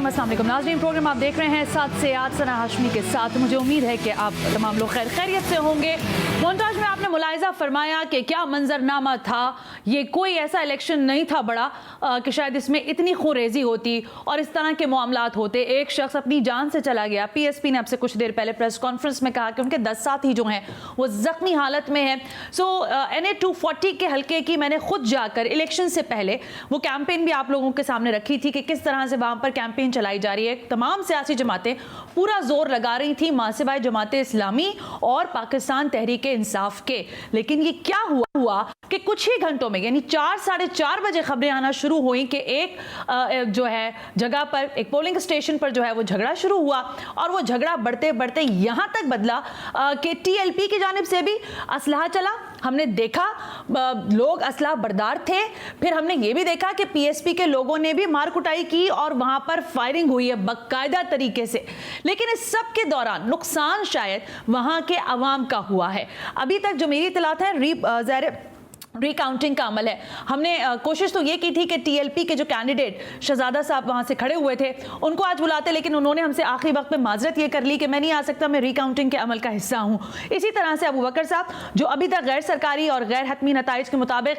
अस्सलाम वालेकुम नाज़रीन, प्रोग्राम आप देख रहे हैं 7 से 8 सना हाशमी के साथ। मुझे उम्मीद है कि आप तमाम लोग खैरियत से होंगे। मोन्टाज में आपने मुलाहिज़ा फरमाया कि क्या मंजरनामा था, ये कोई ऐसा इलेक्शन नहीं था बड़ा कि शायद इसमें इतनी खूरेजी होती और इस तरह के मामलात होते। एक शख्स अपनी जान से चला गया। PSP ने आपसे कुछ देर पहले प्रेस कॉन्फ्रेंस में कहा कि उनके 10 साथी जो हैं वो ज़ख्मी हालत में हैं। NA 240 के हल्के की मैंने खुद जाकर इलेक्शन से पहले वो कैंपेन भी आप लोगों के सामने रखी थी कि किस तरह से वहाँ पर कैंपेन चलाई जा रही है। तमाम सियासी जमातें पूरा जोर लगा रही थी मासिवाए जमाते इस्लामी और पाकिस्तान तहरीक इंसाफ के। लेकिन ये क्या हुआ कि कुछ ही घंटों में यानी 4 साढ़े 4 बजे खबरें आना शुरू हुई कि एक जो है जगह पर एक पोलिंग स्टेशन पर जो है वो झगड़ा शुरू हुआ और वो झगड़ा बढ़ते बढ़ते यहाँ तक बदला कि TLP की जानिब से भी असलहा चला। हमने देखा लोग असलहा बरदार थे। फिर हमने ये भी देखा कि PSP के लोगों ने भी मार कुटाई की और वहाँ पर फायरिंग हुई है बाकायदा तरीके से। लेकिन इस सब के दौरान नुकसान शायद वहाँ के अवाम का हुआ है। अभी तक जो मेरी इतलात है रिकाउंटिंग का अमल है। हमने कोशिश तो ये की थी कि TLP के जो कैंडिडेट शहजादा साहब वहाँ से खड़े हुए थे उनको आज बुलाते, लेकिन उन्होंने हमसे आखिरी वक्त में माजरत ये कर ली कि मैं नहीं आ सकता, मैं रिकाउंटिंग के अमल का हिस्सा हूँ। इसी तरह से अबू बकर साहब जो अभी तक गैर सरकारी और गैर हतमी नताइज के मुताबिक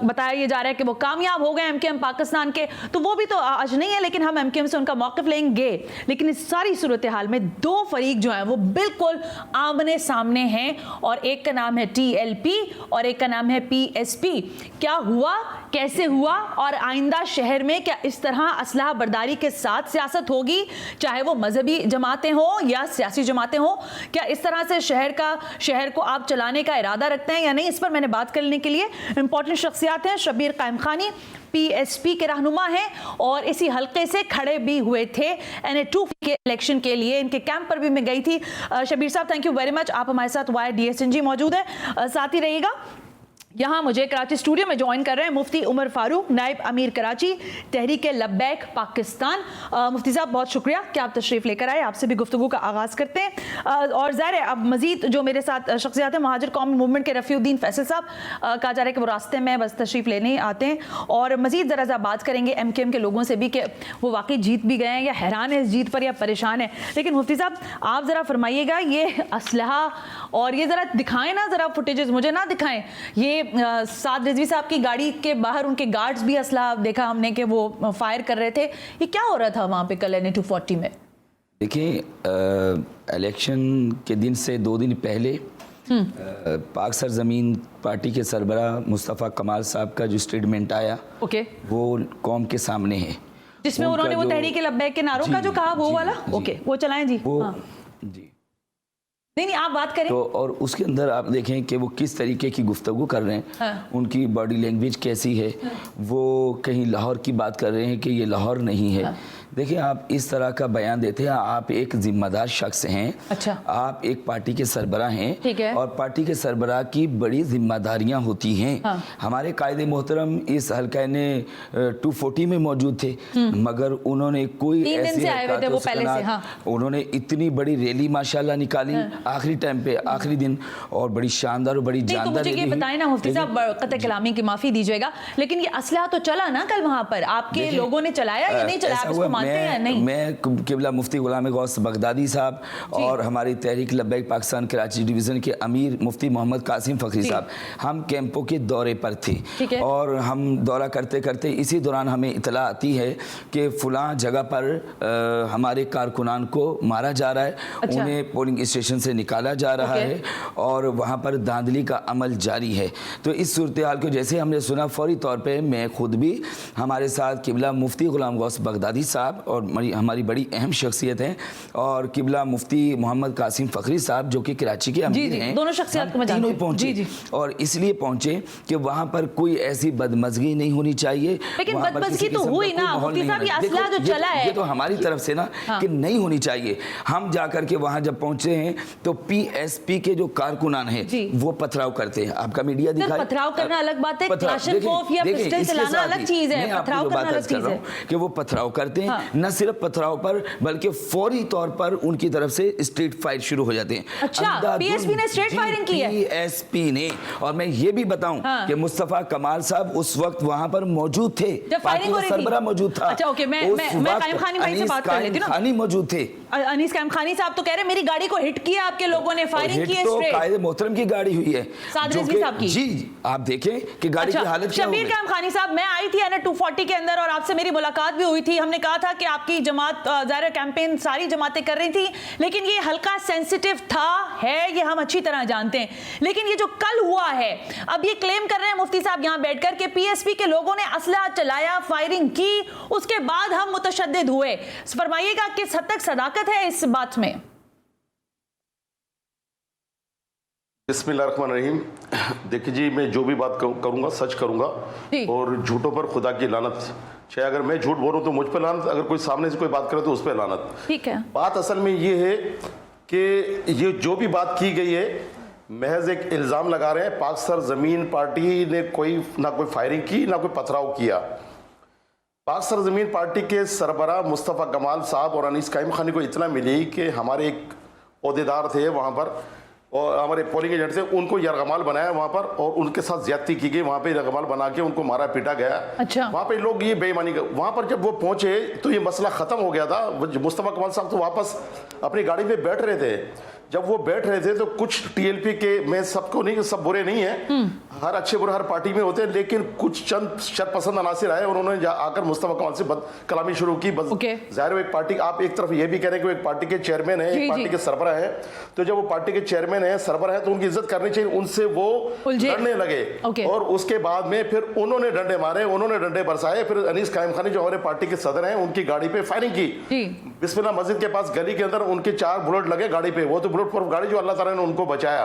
बताया ये जा रहा है कि वो कामयाब हो गए MKM पाकिस्तान के, तो वो भी तो आज नहीं है, लेकिन हम MKM से उनका मौक़िफ़ लेंगे। लेकिन इस सारी सूरत हाल में दो फरीक जो हैं वो बिल्कुल आमने सामने हैं और एक का नाम है TLP और एक का नाम है PSP। क्या हुआ, कैसे हुआ और आइंदा शहर में क्या इस तरह असलहा बरदारी के साथ सियासत होगी, चाहे वो मजहबी जमातें हों या सियासी जमातें हों? क्या इस तरह से शहर को आप चलाने का इरादा रखते हैं या नहीं? इस पर मैंने बात करने के लिए इंपॉर्टेंट शख्सियात हैं। शब्बीर कायम खानी PSP के रहनुमा हैं और इसी हल्के से खड़े भी हुए थे NA 240 के इलेक्शन के लिए। इनके कैंप पर भी मैं गई थी। शब्बीर साहब थैंक यू वेरी मच, आप हमारे साथ वाया DSNG मौजूद है, साथ ही रहिएगा। यहाँ मुझे कराची स्टूडियो में ज्वाइन कर रहे हैं मुफ्ती उमर फारूक, नायब अमीर कराची तहरीक लब्बैक पाकिस्तान। मुफ्ती साहब बहुत शुक्रिया कि आप तशरीफ़ लेकर आए। आपसे भी गुफ्तगू का आगाज़ करते हैं और ज़ाहिर है अब मज़ीद जो मेरे साथ शख्सियात हैं, महाजिर कौमी मूवमेंट के रफ़ीउद्दीन फैसल साहब, कहा जा रहा है कि वो रास्ते में बस तशरीफ़ लेने आते हैं और मज़ीद ज़रा बात करेंगे MKM के लोगों से भी कि वो वाकई जीत भी गए हैं या हैरान है इस जीत पर या परेशान है। लेकिन मुफ्ती साहब आप ज़रा फरमाइएगा, ये असलहा और ये ज़रा दिखाएँ ना, ज़रा फुटेजेस मुझे ना दिखाएँ। ये साद रिजवी साहब की गाड़ी के बाहर उनके गार्ड्स भी असला देखा हमने कि वो फायर कर रहे थे। ये क्या हो रहा था वहाँ पे कल NA 240 में? देखिए इलेक्शन के दिन से 2 दिन पहले पाक सरजमीन पार्टी के सरबराह मुस्तफ़ा कमाल साहब का जो स्टेटमेंट आया वो कौम के सामने है, जिसमें उन्होंने वो तहरीक लब्बैक के नारों का जो कहा वो वाला वो चलाएं जी। जी नहीं आप बात करें। तो और उसके अंदर आप देखें कि वो किस तरीके की गुफ्तगू कर रहे हैं। उनकी बॉडी लैंग्वेज कैसी है। वो कहीं लाहौर की बात कर रहे हैं कि ये लाहौर नहीं है। देखिए आप इस तरह का बयान देते हैं, आप एक जिम्मेदार शख्स हैं। अच्छा। आप एक पार्टी के सरबराह हैं। ठीक है। और पार्टी के सरबराह की बड़ी जिम्मेदारियां होती हैं। हमारे कायदे मोहतरम इस हल्का NA 240 में मौजूद थे, मगर उन्होंने कोई ऐसी उन्होंने इतनी बड़ी रैली माशाल्लाह निकाली आखिरी टाइम पे, आखिरी दिन, और बड़ी शानदार और बड़ी जानदार रैली। ये बताएं ना मुफ्ती साहब, क़त्ल कलामी की माफ़ी दीजिएगा, लेकिन ये असलहा तो चला ना कल वहाँ पर, आपके लोगों ने चलाया या नहीं चलाया? मैं किबला मुफ्ती गुलाम गौस बगदादी साहब और हमारी तहरीक लब्बैक पाकिस्तान कराची डिवीज़न के अमीर मुफ्ती मोहम्मद कासिम फ़खरी साहब, हम कैंपों के दौरे पर थे और हम दौरा करते करते इसी दौरान हमें इतला आती है कि फ़लाँ जगह पर हमारे कारकुनान को मारा जा रहा है। अच्छा। उन्हें पोलिंग स्टेशन से निकाला जा रहा है और वहाँ पर धांधली का अमल जारी है। तो इस सूरत हाल को जैसे हमने सुना, फौरी तौर पर मैं खुद भी, हमारे साथ किबला मुफ्ती गुलाम गौस बगदादी साहब और हमारी बड़ी अहम शख्सियत हैं और किबला मुफ्ती मोहम्मद कासिम फ़खरी साहब जो कि कराची के अमीर हैं, दोनों शख्सियत तीनों पहुंचे। और इसलिए पहुंचे कि वहाँ पर कोई ऐसी बदमज़गी नहीं होनी चाहिए। लेकिन बदमज़गी तो हुई ना मुफ्ती साहब, ये असला जो चला है ये तो हमारी तरफ से ना कि नहीं होनी चाहिए। हम जाकर के वहाँ जब पहुंचे हैं तो PSP के जो कारकुनान हैं वो पथराव करते हैं। आपका मीडिया दिखाए, पथराव करना अलग बात है, क्लाशनकोफ या पिस्टल चलाना अलग चीज है, पथराव करना अलग चीज है कि वो पथराव करते हैं। न सिर्फ पथराव पर बल्कि फौरी तौर पर उनकी तरफ से स्ट्रीट फाइट शुरू हो जाते हैं। अच्छा, पीएसपी ने स्ट्रीट फायरिंग की है? पीएसपी ने। और मैं ये भी बताऊं कि मुस्तफा कमाल साहब उस वक्त वहां पर मौजूद थे, जब फायरिंग हो रही थी। सरबराह मौजूद था। अच्छा, ओके, मैं कायम खानी भाई से बात कर लेती हूं। खानी मौजूद थे। अनीस कायम खानी साहब तो कह रहे मेरी गाड़ी को हिट किया आपके लोगों ने, फायरिंग की है स्ट्रेट। तो कायदे मोहतरम की गाड़ी हुई है, साद रिजवी साहब की। जी, आप देखें कि गाड़ी की हालत क्या हो गई। शबीर कायम खानी साहब, मैं आई थी एनएच 240 के अंदर और आपसे मेरी मुलाकात भी हुई थी। हमने कहा था कि आपकी जमात ज़ाहिर कैंपेन सारी जमातें कर रही थी, लेकिन ये हल्का सेंसिटिव था, है, ये हम अच्छी तरह जानते हैं। लेकिन ये जो कल हुआ है, अब ये क्लेम कर रहे हैं मुफ्ती साहब यहां बैठकर के पीएसपी के लोगों ने असलहा चलाया, फायरिंग की, उसके बाद हम मुतशद्दिद हुए। फरमाइएगा किस हद तक सदाकत है इस बात में? बिस्मिल्लाहिर्रहमानिर्रहीम। देखिए जी, मैं जो भी बात करूंगा सच करूंगा और झूठों पर खुदा की लानत। चाहे अगर मैं झूठ बोलूं तो मुझ पर लानत, अगर कोई सामने से कोई बात करे तो उस पर लानत। ठीक है। बात असल में ये है कि ये जो भी बात की गई है महज एक इल्ज़ाम लगा रहे हैं। पाक सरजमीन पार्टी ने ना कोई फायरिंग की ना कोई पथराव किया। पाक सरजमीन पार्टी के सरबराह मुस्तफ़ा कमाल साहब और अनीस कायम खानी को इतना मिली कि हमारे एक ओहदेदार थे वहाँ पर और हमारे पोलिंग एजेंट थे, उनको यरगमाल बनाया वहाँ पर और उनके साथ ज्यादती की गई। वहाँ पे यरगमाल बना के उनको मारा पीटा गया। अच्छा। वहाँ पे लोग ये बेईमानी कर, वहाँ पर जब वो पहुँचे तो ये मसला ख़त्म हो गया था। मुस्तफ़ा कमाल साहब तो वापस अपनी गाड़ी पे बैठ रहे थे। जब वो बैठ रहे थे तो कुछ टीएलपी के, मैं सबको नहीं, सब बुरे नहीं है, हर अच्छे बुरे हर पार्टी में होते हैं, लेकिन कुछ चंद शरपसंद अनासिर आए और उन्होंने आकर मुस्तफा कमाल से बद कलामी शुरू की। बस जाहिर है एक पार्टी, आप एक तरफ ये भी कह रहे हैं कि वो एक पार्टी के चेयरमैन है, एक पार्टी के सरबराह है, तो जब वो पार्टी के चेयरमैन है, सरबराह है, तो उनकी इज्जत करनी चाहिए। उनसे वो लड़ने लगे और उसके बाद में फिर उन्होंने डंडे मारे, उन्होंने डंडे बरसाए। फिर अनीस कायम खानी जो हमारे पार्टी के सदर हैं, उनकी गाड़ी पे फायरिंग की। बिस्मिल्लाह मस्जिद के पास गली के अंदर उनके 4 बुलेट लगे गाड़ी पे। वो तो बुलेट प्रूफ गाड़ी जो अल्लाह ताला ने उनको बचाया।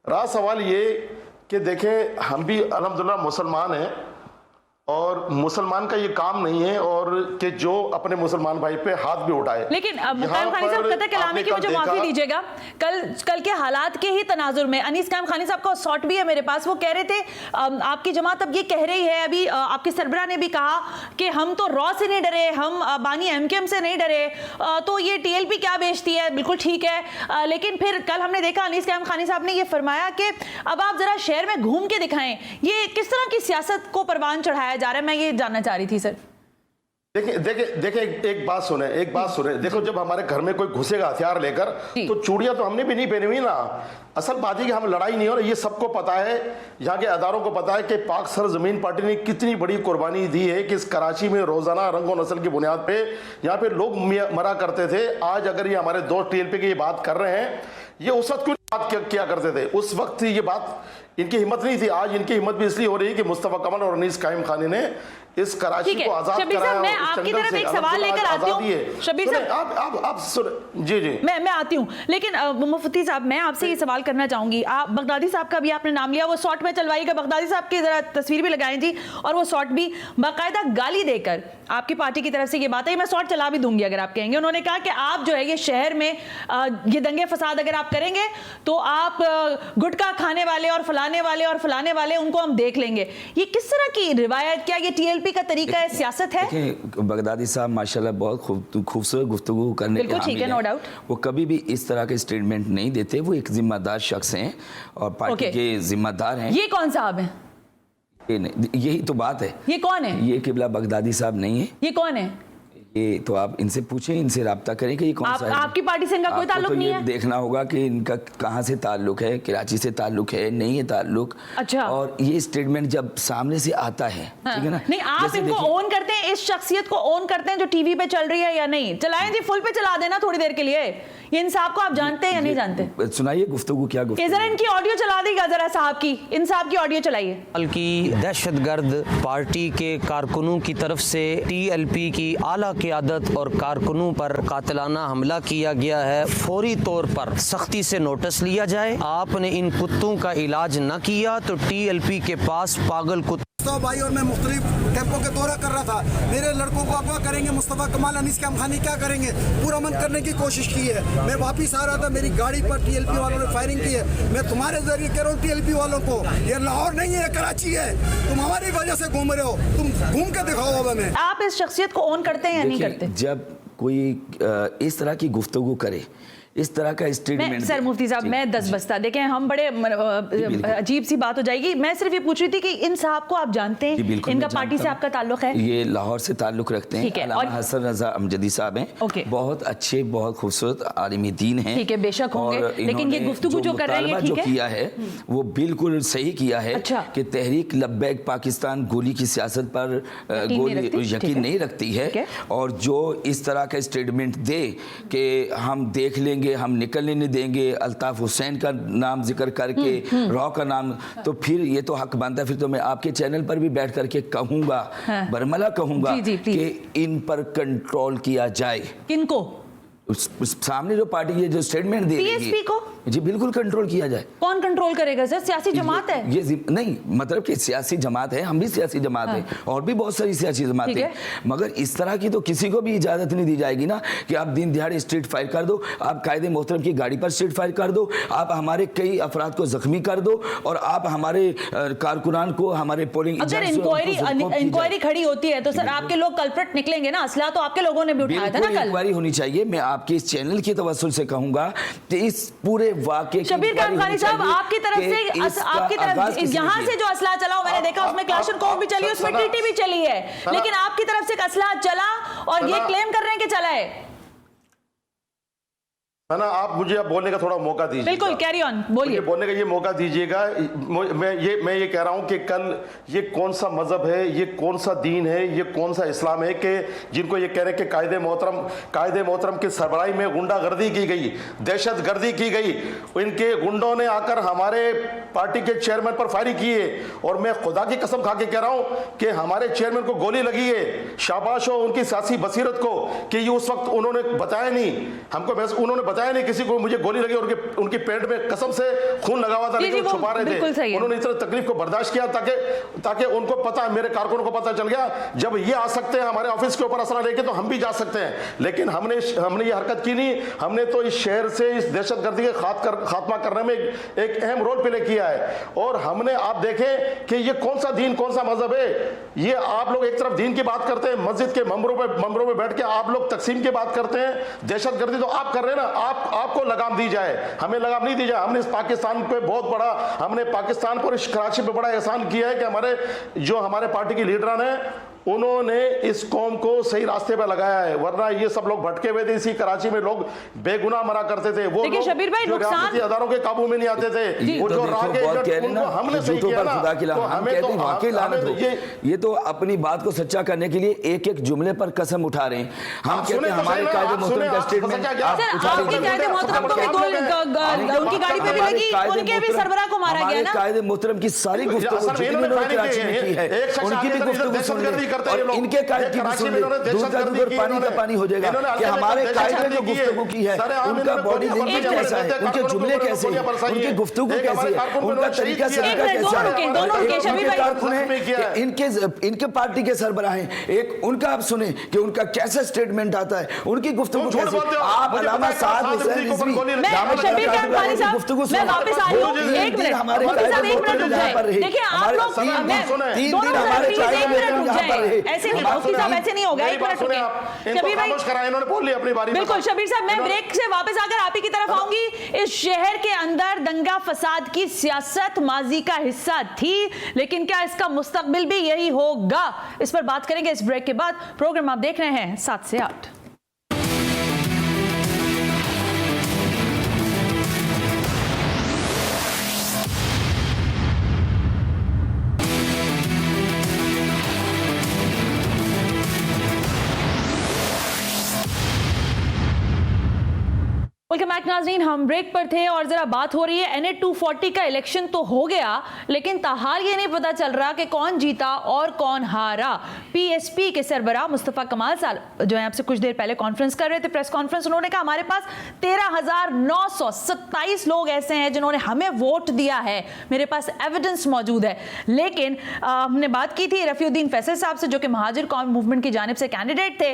रहा सवाल ये कि देखें, हम भी अल्हम्दुलिल्लाह मुसलमान हैं और मुसलमान का ये काम नहीं है और कि जो अपने मुसलमान भाई पे हाथ भी उठाए। लेकिन कायम खानी साहब कतई कलामी की मुझे माफी दीजिएगा, कल के हालात के ही तनाजुर में अनीस कायम खानी साहब का शॉट भी है मेरे पास। वो कह रहे थे आपकी जमात अब ये कह रही है, अभी आपके सरबराह ने भी कहा कि हम तो रॉ से नहीं डरे, हम बानी एमकेएम से नहीं डरे, तो ये टीएलपी क्या बेचती है, बिल्कुल ठीक है। लेकिन फिर कल हमने देखा अनीस कायम खानी साहब ने ये फरमाया कि अब आप जरा शहर में घूम के दिखाएं। ये किस तरह की सियासत को परवान चढ़ाया जा रहा है, मैं ये जानना चाह रही थी सर। देखिए एक बात सुने। देखो, जब हमारे घर में कोई घुसेगा हथियार लेकर तो चूड़ियां तो हमने भी नहीं पहनी हुई ना। असल बात है कि हम लड़ाई नहीं हो रही, ये सबको पता है, यहाँ के अदारों को पता है कि पाक सरजमीन पार्टी ने कितनी बड़ी कुर्बानी दी है कि इस कराची में रोजाना रंग और नस्ल की बुनियाद पे यहाँ पे लोग मरा करते थे। आज अगर ये हमारे दोस्त टीएलपी की ये बात कर रहे हैं, ये उस वक्त क्यों बात किया करते थे? उस वक्त ये बात इनकी हिम्मत नहीं थी। आज इनकी हिम्मत भी इसलिए हो रही है कि मुस्तफा कमाल और अनीस कायम खानी ने इस कराची को आजाद कराया। मैं आपकी तरफ एक सवाल लेकर आती हूं। शबीर साहब, आप सुन। जी मैं आती हूं, लेकिन मुफ्ती साहब मैं आपसे ये सवाल करना चाहूंगी। आप बगदादी साहब का भी आपने नाम लिया, वो शॉट में चलवाइएगा, बगदादी साहब की जरा तस्वीर भी लगाएं जी, और वो शॉट भी बाकायदा गाली देकर आपकी पार्टी की तरफ से ये बात है, मैं शॉट चला भी दूंगी अगर आप कहेंगे। उन्होंने कहा कि आप जो है ये शहर में ये दंगे फसाद अगर आप करेंगे तो आप गुटखा खाने वाले और फलाने वाले उनको हम देख लेंगे। ये किस तरह की रिवायत, क्या ये टीएलपी का तरीका है, सियासत है? बगदादी साहब माशाल्लाह बहुत खूबसूरत गुफ्तगू करने के ठीक है, नो डाउट। वो कभी भी इस तरह के स्टेटमेंट नहीं देते। वो एक जिम्मेदार शख्स हैं और पार्टी के जिम्मेदार हैं। ये कौन साहब है? यही तो बात है। ये कौन है? ये किबला बगदादी साहब नहीं है। ये कौन है? ये तो आप इनसे पूछें, इनसे राब्ता करें कि ये कौन सा है। आपकी पार्टी से इनका कोई ताल्लुक नहीं है? देखना होगा कि इनका कहां से ताल्लुक है, कराची से ताल्लुक है, नहीं है ताल्लुक। अच्छा। और ये स्टेटमेंट जब सामने से आता है, ठीक है ना, नहीं आप इनको ओन करते हैं, इस शख्सियत को ओन करते हैं जो टीवी पे चल रही है या नहीं? चलाएं जी, फुल पे चला देना थोड़ी देर के लिए। ये इंसाफ को आप जानते हैं या नहीं जानते? सुनाइए गुफ्तगू, क्या गुफ्तगू? जरा इनकी ऑडियो चला देगा जरा, साहब की, इन साहब की ऑडियो चलाइए। की दहशतगर्द पार्टी के कारकुनों की तरफ से टीएलपी की आला क़यादत और कारकुनों पर कातिलाना हमला किया गया है। फौरी तौर पर सख्ती से नोटिस लिया जाए। आपने इन कुत्तों का इलाज न किया तो टीएलपी के पास पागल कुत्ते मुस्तफा भाई और मैं मुख्तलिफ कैंपों के दौरा कर रहा था। मेरे लड़कों को अगवा करेंगे, मुस्तफा कमाल अनीस के अमखानी क्या करेंगे, पूरा मन करने की कोशिश की है। मैं वापिस आ रहा था, मेरी गाड़ी पर टीएलपी वालों ने फायरिंग की है। मैं तुम्हारे जरिए कह रहा हूँ टीएलपी वालों को, ये लाहौर नहीं है, कराची है। तुम हमारी वजह से घूम रहे हो, तुम घूम के दिखाओ हमें। आप इस शख्सियत को ऑन करते हैं या नहीं करते? जब कोई इस तरह की गुफ्तगू करे, इस तरह का स्टेटमेंट। सर मुफ्ती साहब, मैं 10 बजता देखें, हम बड़े अजीब सी बात हो जाएगी। मैं सिर्फ ये पूछ रही थी कि इन साहब को आप जानते हैं, इनका पार्टी से आपका ताल्लुक है? ये लाहौर से ताल्लुक रखते हैं। अल्लामा हसन रजा अमजदी साहब हैं, बहुत अच्छे, बहुत खूबसूरत आलिमी दीन हैं। ठीक है, बेशक होंगे, लेकिन ये गुफ्तगू जो कर रहे हैं, जो किया है वो बिल्कुल सही किया है। अच्छा। कि तहरीक लब्बैक पाकिस्तान गोली की सियासत पर यकीन नहीं रखती है, और जो इस तरह का स्टेटमेंट दे कि हम देख लेंगे, हम निकलने नहीं देंगे, अल्ताफ हुसैन का नाम जिक्र करके, रॉ का नाम, तो फिर ये तो हक बनता है। फिर तो मैं आपके चैनल पर भी बैठ करके कहूंगा, बरमला कहूंगा कि इन पर कंट्रोल किया जाए। किनको? सामने जो पार्टी ये जो स्टेटमेंट दे रही है, पीएसपी को जी बिल्कुल कंट्रोल किया जाए। कौन कंट्रोल करेगा सर? सियासी जमात है ये नहीं, मतलब कि सियासी जमात है, हम भी सियासी जमात है, और भी बहुत सारी सियासी जमात है, मगर इस तरह की तो किसी को भी इजाजत नहीं दी जाएगी ना कि आप दिन दिहाड़े स्ट्रीट फायर कर दो, आप कायदे मोहतरम की गाड़ी पर स्ट्रीट फायर कर दो, आप हमारे कई अफराद को जख्मी कर दो, और आप हमारे कारकुनान को, हमारे पोलिंग अगर इंक्वायरी खड़ी होती है तो सर आपके लोग कल्प्रिट निकलेंगे ना? असला तो आपके लोगों ने भी उठाया था ना कल। इंक्वायरी होनी चाहिए। मैं आपके इस चैनल की तवस्सुल से कहूंगा कि इस पूरे वाकये शबीर खान साहब, आपकी तरफ यहाँ से जो असला चला, मैंने देखा उसमें क्लाशनकोव भी चली, उसमें टीटी भी चली है, लेकिन आपकी तरफ से असला चला और ये क्लेम कर रहे हैं कि चला है ना। आप मुझे अब बोलने का थोड़ा मौका दीजिए। बिल्कुल, कैरी ऑन, बोलिए। बोलने का ये मौका दीजिएगा। मैं ये कह रहा हूं कि कल ये कौन सा मजहब है, ये कौन सा दीन है, ये कौन सा इस्लाम है कि जिनको ये कह रहे हैं कि कायदे मोहतरम की सरबराही में गुंडागर्दी की गई, दहशतगर्दी की गई, इनके गुंडों ने आकर हमारे पार्टी के चेयरमैन पर फायरिंग की है। और मैं खुदा की कसम खा के कह रहा हूं कि हमारे चेयरमैन को गोली लगी है। शाबाश हो उनकी सियासी बसीरत को कि ये उस वक्त उन्होंने बताया नहीं हमको, उन्होंने बताया नहीं किसी को मुझे गोली लगी, और उनकी पेट में कसम से खून लगा हुआ था, लेकिन छुपा रहे थे। उन्होंने इस तरह तकलीफ को बर्दाश्त किया ताकि उनको पता, मेरे कारकुनों को पता चल गया जब ये आ सकते हैं हमारे ऑफिस के ऊपर असला लेके तो हम भी जा सकते हैं। लेकिन हमने ये हरकत की नहीं। हमने तो इस शहर से इस दहशतगर्दी के खात्मा करने में एक अहम रोल प्ले किया है। और हमने, आप देखें कि ये कौन सा दीन, कौन सा मजहब है। ये आप लोग एक तरफ दीन की बात करते हैं, मस्जिद के मंबरों में बैठ के आप लोग तकसीम की बात करते हैं, दहशतगर्दी तो आप कर रहे हैं ना। आपको लगाम दी जाए, हमें लगाम नहीं दी जाए। हमने इस पाकिस्तान पे बहुत बड़ा, हमने पाकिस्तान पर, इस कराची पे बड़ा एहसान किया है कि हमारे पार्टी की लीडरान है, उन्होंने इस कौम को सही रास्ते पर लगाया है। वरना ये सब लोग भटके हुए थे, इसी कराची में लोग बेगुनाह मरा करते थे। वो लोग शबीर भाई जो रियासती अदारों के काबू में नहीं आते थे, वो जो रागे उनको हमने सही किया ना, तो हमें तो ये तो अपनी बात को सच्चा करने के लिए एक एक जुमले पर कसम उठा रहे हैं। हम कहते हैं हमारे कायदे मोहतरम का स्टेटमेंट, आपके कायदे मोहतरम को भी उनकी गाड़ी पे भी लगी, उनके भी सरबराह को मारा गया ना। कायदे मोहतरम की सारी गुफ्तगू कराची में की है, उनकी भी गुफ्तगू सुन लें, और इनके कायदे की भी सुन लें। दूर का दूर पानी का पानी हो जाएगा कि हमारे कायदे ने जो गुफ्तगू की है, उनका बॉडी लैंग्वेज कैसा है, उनके जुमले कैसे हैं, उनकी गुफ्तगू कैसी है, उनका तरीका सलीका कैसा है। इनके पार्टी के सरबराह हैं, एक उनका आप सुने कि उनका कैसा स्टेटमेंट आता है, उनकी गुफ्तगू कैसी। आप अल्लामा साद हुसैन रिजवी गुफ्तगू सुने, एक दिन हमारे देखिए आप लोग 3 दिन हमारे ऐसे नहीं, मुफ्ती साहब ऐसे नहीं होगा। एक मिनट रुकिए शबीर भाई, इन्होंने बोल लिया अपनी बारी। बिल्कुल शबीर साहब, मैं ब्रेक से वापस आकर आप ही की तरफ आऊंगी। इस शहर के अंदर दंगा फसाद की सियासत माजी का हिस्सा थी, लेकिन क्या इसका मुस्तकबिल भी यही होगा, इस पर बात करेंगे इस ब्रेक के बाद। प्रोग्राम आप देख रहे हैं 7 से 8। वेलकम बैक नाज़रीन, हम ब्रेक पर थे और जरा बात हो रही है NA 240 का इलेक्शन तो हो गया, लेकिन ताहाल ये नहीं पता चल रहा कि कौन जीता और कौन हारा। PSP के सरबराह मुस्तफ़ा कमाल साहब जो है आपसे कुछ देर पहले कॉन्फ्रेंस कर रहे थे, प्रेस कॉन्फ्रेंस, उन्होंने कहा हमारे पास 13,927 लोग ऐसे हैं जिन्होंने हमें वोट दिया है, मेरे पास एविडेंस मौजूद है। लेकिन हमने बात की थी रफ़ीउद्दीन फैसल साहब से जो कि महाजिर कौम मूवमेंट की जानिब से कैंडिडेट थे,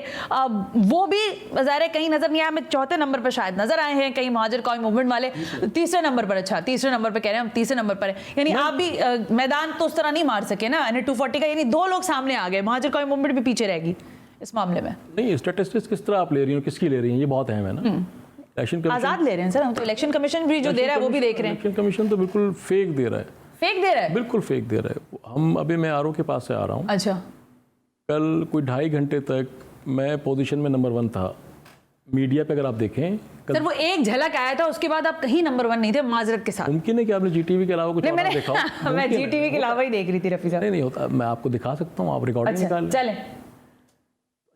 वो भी ज़ाहिर है कहीं नजर नहीं आया, हमें चौथे नंबर पर शायद नजर आए हैं, कहीं महाजिर कौम मूवमेंट वाले तीसरे नंबर पर, अच्छा तीसरे नंबर पर कह रहे हैं, हम तीसरे नंबर पर है, यानी आप भी मैदान तो उस तरह नहीं मार सके ना NA 240 का, यानी दो लोग सामने आ गए, महाजिर कौम मूवमेंट भी पीछे रहेगी इस मामले में। नहीं, स्टैटिस्टिक्स किस तरह आप ले रही हो, किसकी ले रही हैं, ये बहुत अहम है ना। इलेक्शन आजाद ले रहे हैं सर, हम तो इलेक्शन कमीशन भी जो दे रहा है वो भी देख रहे हैं। इलेक्शन कमीशन तो बिल्कुल फेक दे रहा है, फेक दे रहा है, बिल्कुल फेक दे रहा है। हम अभी मैं RO के पास से आ रहा हूँ, अच्छा कल कोई 2.5 घंटे तक मैं पोजीशन में नंबर 1 था। मीडिया पे अगर आप देखें सर वो एक झलक आया था, उसके बाद आप कहीं नंबर 1 नहीं थे, माजरत के साथ। मुमकिन है कि आपने GTV के अलावा कुछ और देखा हो। मैं GTV के अलावा ही देख रही थी रफी साहब। नहीं होता, मैं आपको दिखा सकता हूँ, आप रिकॉर्डिंग निकाल चलें,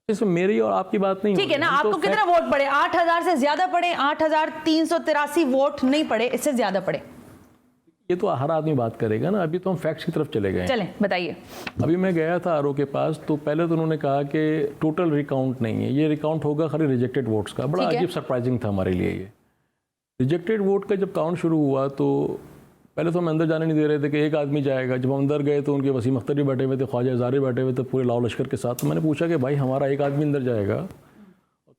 इसमें मेरी और आपकी बात नहीं, ठीक है ना। आपको कितना वोट पड़े? 8,000 से ज्यादा पड़े, 8,383 वोट नहीं पड़े, इससे ज्यादा पड़े। ये तो हर आदमी बात करेगा ना, अभी तो हम फैक्ट्स की तरफ चले गए। चलें बताइए। अभी मैं गया था RO के पास, तो पहले तो उन्होंने कहा कि टोटल रिकाउंट नहीं है, ये रिकाउंट होगा खाली रिजेक्टेड वोट्स का। बड़ा अजीब सरप्राइजिंग था हमारे लिए ये। रिजेक्टेड वोट का जब काउंट शुरू हुआ तो पहले तो हम अंदर जाने नहीं दे रहे थे कि एक आदमी जाएगा। जब हम अंदर गए तो उनके वसीम अख्तर भी बैठे हुए थे, ख्वाजा हज़ारी बैठे हुए थे पूरे लाओ लश्कर के साथ। तो मैंने पूछा कि भाई हमारा एक आदमी अंदर जाएगा,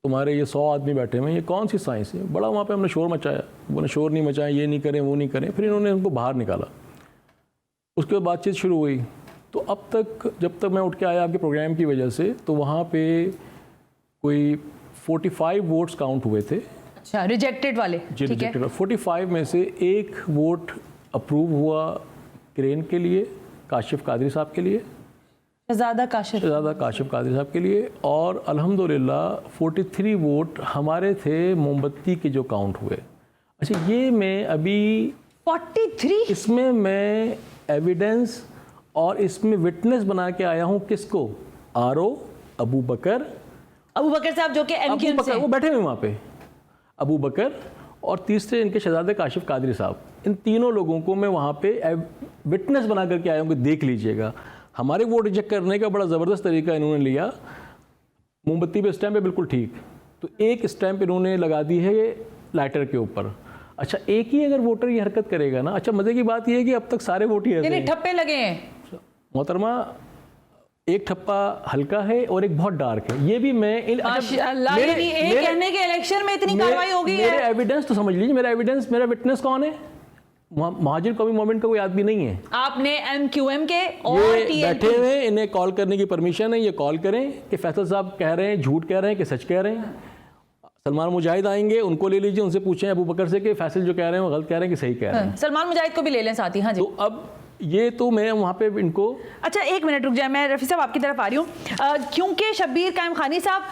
तुम्हारे ये 100 आदमी बैठे हुए हैं, ये कौन सी साइंस है? बड़ा वहाँ पे हमने शोर मचाया, बोले शोर नहीं मचाएं, ये नहीं करें, वो नहीं करें। फिर इन्होंने उनको बाहर निकाला, उसके बाद बातचीत शुरू हुई। तो अब तक जब तक मैं उठ के आया आपके प्रोग्राम की वजह से, तो वहाँ पे कोई 45 वोट्स काउंट हुए थे। अच्छा, रिजेक्टेड वाले? जी, रिजेक्टेड। 45 में से एक वोट अप्रूव हुआ क्रेन के लिए, काशिफ कादरी साहब के लिए, शहजादा काशिफ कादरी साहब के लिए, और अल्हम्दुलिल्लाह 43 वोट हमारे थे मोमबत्ती के जो काउंट हुए। अच्छा, ये मैं अभी 43, इसमें मैं एविडेंस और इसमें विटनेस बना के आया हूँ। किसको? RO अबू बकर साहब जो कि MQM से, वो बैठे हुए वहाँ पे, अबू बकर, और तीसरे इनके शहजादे काशिफ कादरी साहब। इन तीनों लोगों को मैं वहाँ पे विटनेस बना करके आया हूँ कि देख लीजिएगा। हमारे वोट रिजेक्ट करने का बड़ा ज़बरदस्त तरीका इन्होंने लिया। मोमबत्ती पे स्टैम्प है बिल्कुल ठीक, तो एक स्टैम्प इन्होंने लगा दी है लाइटर के ऊपर। अच्छा, एक ही अगर वोटर ये हरकत करेगा ना, अच्छा मज़े की बात ये है कि अब तक सारे वोट ही ऐसे हैं। ठप्पे लगे हैं मोहतरमा, एक ठप्पा हल्का है और एक बहुत डार्क है। ये भी मैं कहने के इलेक्शन में इतनी कार्रवाई हो गई है। मेरे एविडेंस तो समझ लीजिए, मेरा विटनेस कौन है? महाजिर कौमी मूवमेंट का कोई आदमी नहीं है। आपने MQM के और बैठे हुए, इन्हें कॉल करने की परमिशन है, ये कॉल करें कि फैसल साहब कह रहे हैं, झूठ कह रहे हैं कि सच कह रहे हैं। सलमान मुजाहिद आएंगे, उनको ले लीजिए, उनसे पूछें अबू बकर से कि फैसल जो कह रहे हैं वो गलत कह रहे हैं कि सही कह रहे हैं। सलमान मुजाहिद को भी ले लें साथ ही। हाँ जी। तो अब ये तो मैं वहाँ पे इनको, अच्छा एक मिनट रुक जाए, मैं रफ़ी साहब आपकी तरफ आ रही हूँ, क्योंकि शब्बीर कायम खानी साहब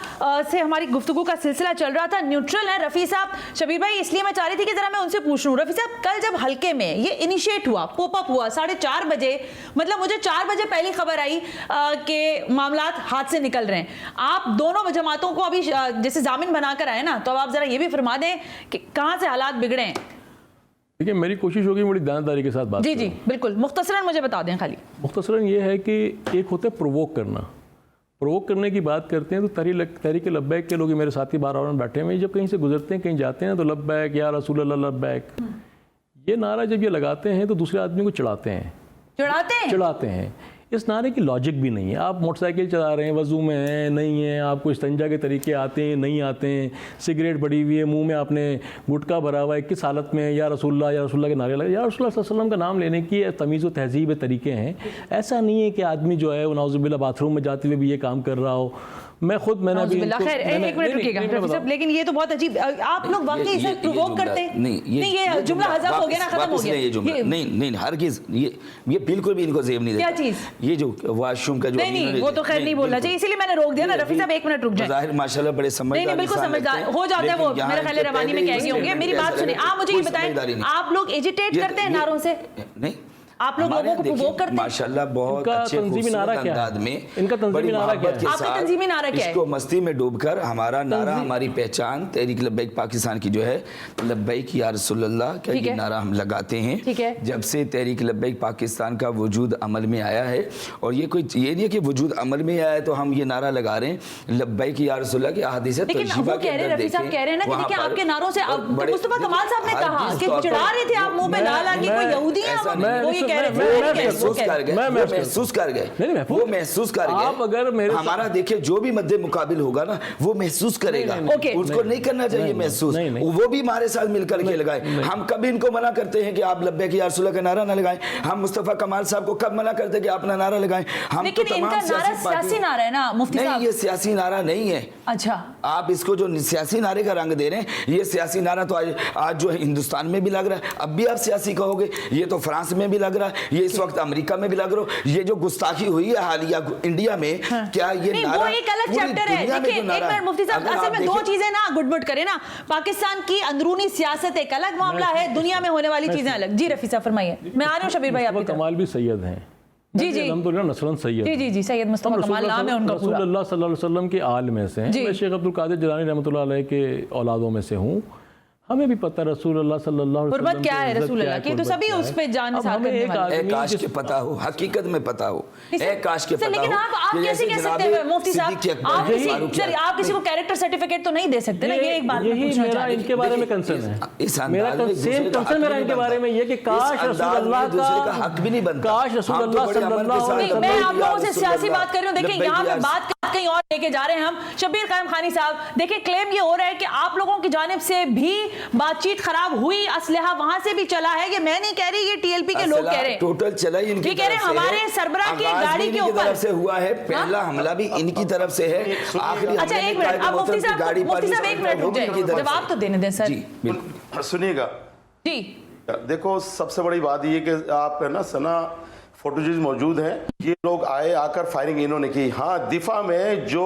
से हमारी गुफ्तगू का सिलसिला चल रहा था। न्यूट्रल है रफ़ी साहब, शब्बीर भाई, इसलिए मैं चाह रही थी कि जरा मैं उनसे पूछ लूँ। रफ़ी साहब, कल जब हल्के में ये इनिशिएट हुआ, पॉप अप हुआ 4:30 बजे, मतलब मुझे 4 बजे पहली खबर आई कि मामलात हाथ से निकल रहे हैं। आप दोनों जमातों को अभी जैसे जामिन बनाकर आए ना, तो अब आप जरा ये भी फरमा दें कि कहाँ से हालात बिगड़े हैं। देखिए, मेरी कोशिश होगी बड़ी दानदारी के साथ बात। जी जी बिल्कुल, मुख्तसरन मुझे बता दें खाली। मुख्तसरन ये है कि एक होता है प्रोवोक करना। प्रोवोक करने की बात करते हैं तो तहरीक लब्बैक के लोग मेरे साथी बार में बैठे हुए, जब कहीं से गुजरते हैं, कहीं जाते हैं, तो लब्बैक या रसूल अल्लाह लब्बैक, ये नारा जब ये लगाते हैं तो दूसरे आदमी को चिढ़ाते हैं। इस नारे की लॉजिक भी नहीं है। आप मोटरसाइकिल चला रहे हैं, वजू में हैं, नहीं है, आपको इस्तंजा के तरीके आते हैं, नहीं आते हैं, सिगरेट बड़ी हुई है, मुंह में आपने गुटखा भरा हुआ है, किस हालत में या रसूलुल्लाह के नारे लगे, या रसूलुल्लाह सल्लल्लाहु अलैहि वसल्लम का नाम लेने की तमीज़ व तहज़ीब तरीके हैं। ऐसा नहीं है कि आदमी जो है वो नाउज़ुबिल्लाह बाथरूम में जाते हुए भी ये काम कर रहा हो। मैं खुद मैंने अभी एक मिनट रुकिएगा लेकिन ये तो बहुत अजीब, आप लोग वाकई इसे प्रोवोक करते हैं। नहीं, ये जुमला हज़फ हो गया ना, खत्म हो गया ये जुमला। नहीं, हरगिज़ ये बिल्कुल भी इनको ज़ेब नहीं देता। क्या चीज़? ये जो वॉशरूम का जो, नहीं वो तो खैर नहीं बोलना चाहिए, इसीलिए मैंने रोक दिया ना। रफ़ी साहब एक मिनट रुक जाए। ज़ाहिर माशाल्लाह बड़े समझदार, नहीं बिल्कुल समझदार हो जाते हैं वो, मेरे ख्याल रवानी में कह गए होंगे। मेरी बात सुनिए, आप मुझे ये बताएं, आप लोग एजिटेट करते हैं नारों से? नहीं, आप लोग लोगों को प्रोवोक करते हैं? माशाल्लाह बहुत इनका अच्छे तंजीमी नारा क्या है? अंदाज में, इनका तंजीमी बड़ी नारा क्या मोहब्बत है? के आपका साथ तंजीमी नारा क्या है? इसको मस्ती में डूबकर हमारा नारा, हमारी पहचान तहरीक लब्बैक पाकिस्तान की जो है, लब्बैक या रसूलल्लाह का ठीक ये है। नारा हम लगाते हैं। ठीक है। जब से तहरीक लब्बैक पाकिस्तान का वजूद अमल में आया है, और ये कोई ये नहीं है कि वजूद अमल में आया है तो हम ये नारा लगा रहे हैं, लब्बैक या रसूलल्लाह के अहादीस लेकिन तजरीबा वो के कह रहे हैं, अंदर रफी साहब देखें, कह रहे हैं ना कि वहाँ देखिए पर आपके नारों से अब बड़े- मुस्तफा कमाल साहब ने हर कहा चीज़ कि तौर पर- चिढ़ा रहे थे आप, मुंह पे ला ला के कोई यहूदी है, ऐसा हम नहीं है। वो ये कह रहे थे, मैं वो कह रहे थे, महसूस कर गए, मैं वो महसूस कर गए, नहीं, महफूज। वो महसूस कर गए। आप अगर मेरे हमारा देखिए जो भी मद्दे मुकाबिल होगा ना वो महसूस करेगा, ओके। उसको नहीं करना चाहिए महसूस, वो भी हमारे साथ मिलकर के लगाए। हम कभी इनको मना करते हैं कि आप लब्बैक या रसूलल्लाह का नारा ना लगाएं, हम मुस्तफा कमाल साहब को कब मना करते हैं कि अपना नारा लगाएं। हम लेकिन तो इनका तमाम नारा सियासी नारा है ना मुफ्ती नहीं, साहब? ये सियासी नारा नहीं है। अच्छा, आप इसको जो सियासी नारे का रंग दे रहे हैं, ये सियासी नारा तो आज जो है हिंदुस्तान में भी लग रहा है, अब भी आप सियासी कहोगे, ये तो फ्रांस में भी लग रहा है, ये इस वक्त अमेरिका में भी लग रहा है। ये जो गुस्ताखी हुई है हालिया इंडिया में, क्या ये नहीं नारा वो एक अलग पूरी चैप्टर है। दुनिया में देखिए जो नारा एक मिनट मुफ्ती साहब, अगर असल आप में दो देखें- चीजें ना गुडमुट करें ना, पाकिस्तान की अंदरूनी सियासत एक अलग मामला है, दुनिया में होने वाली चीजें अलग। जी रफी साहब फरमाइए। मैं आ रही हूँ शबीर भाई आपकी तरफ। कमाल भी सैयद हैं। जी जी अल्हम्दुलिल्लाह नसरन सैयद। जी जी जी सैयद मुस्तफा कमाल नाम है उनका पूरा। रसूलुल्लाह सल्लल्लाहु अलैहि वसल्लम के आल में से हैं। जी। मैं शेख अब्दुल कादिर जिलानी रहमतुल्लाह अलैह के औलादों में से हूँ। हमें भी पता रसूलुल्लाह सल्लल्लाहु अलैहि वसल्लम गुरबत क्या है रसूलुल्लाह की, तो सभी उस पे जान निसार करने वाले। ए काश के पता हो, हकीकत में पता हो, ए काश के सर, पता लेकिन हो। आप कि कैसे जैसे कह जनाब सकते हैं मुफ्ती साहब, सिद्दीक़ अकबर, आप किसी फारूक सर आप किसी को कैरेक्टर सर्टिफिकेट तो नहीं दे सकते ना, ये एक बात मैं यही पूछना मेरा चाह रही इनके बारे में कंसर्न है। इस मेरा अंदाज में एक सेम दूसरे का कंसर्न हक मेरा भी इनके नहीं बारे में बनता। ये कि इस काश अंदाज में रसूलुल्लाह दूसरे का हक भी नहीं बनता। काश हम तो रसूलुल्लाह बड़े अमन के सल्लल्लाहु साथ अलैहि नहीं, मैं आप लोगों से या सियासी बात कर रही हूँ। देखिए लब्बैक यहाँ पे या बात कहीं और लेके जा रहे हैं हम। शब्बीर कायम खानी साहब, देखिए क्लेम ये हो रहा है कि आप लोगों की जानिब से भी बातचीत खराब हुई, असलहा वहां से भी चला है। ये मैं नहीं कह रही, ये टीएलपी के लोग कह रहे हैं। टोटल चला ही इनकी ये कह रहे हैं हमारे सरबराह की गाड़ी के ऊपर तरफ से हुआ है, पहला हमला भी इनकी तरफ से है। आखिरी अच्छा हमले एक में मिनट, अब मुफ्ती की गाड़ी साहब, मुफ्ती पर साहब एक मिनट रुक इनकी तरफ जाए, से। जवाब तो देने दें सर। जी बिल्कुल। सुनिएगा, जी देखो सबसे बड़ी बात ये कि आप है ना सना फोटोजेज मौजूद हैं, ये लोग आए, आकर फायरिंग इन्होंने की। हाँ, दिफा में जो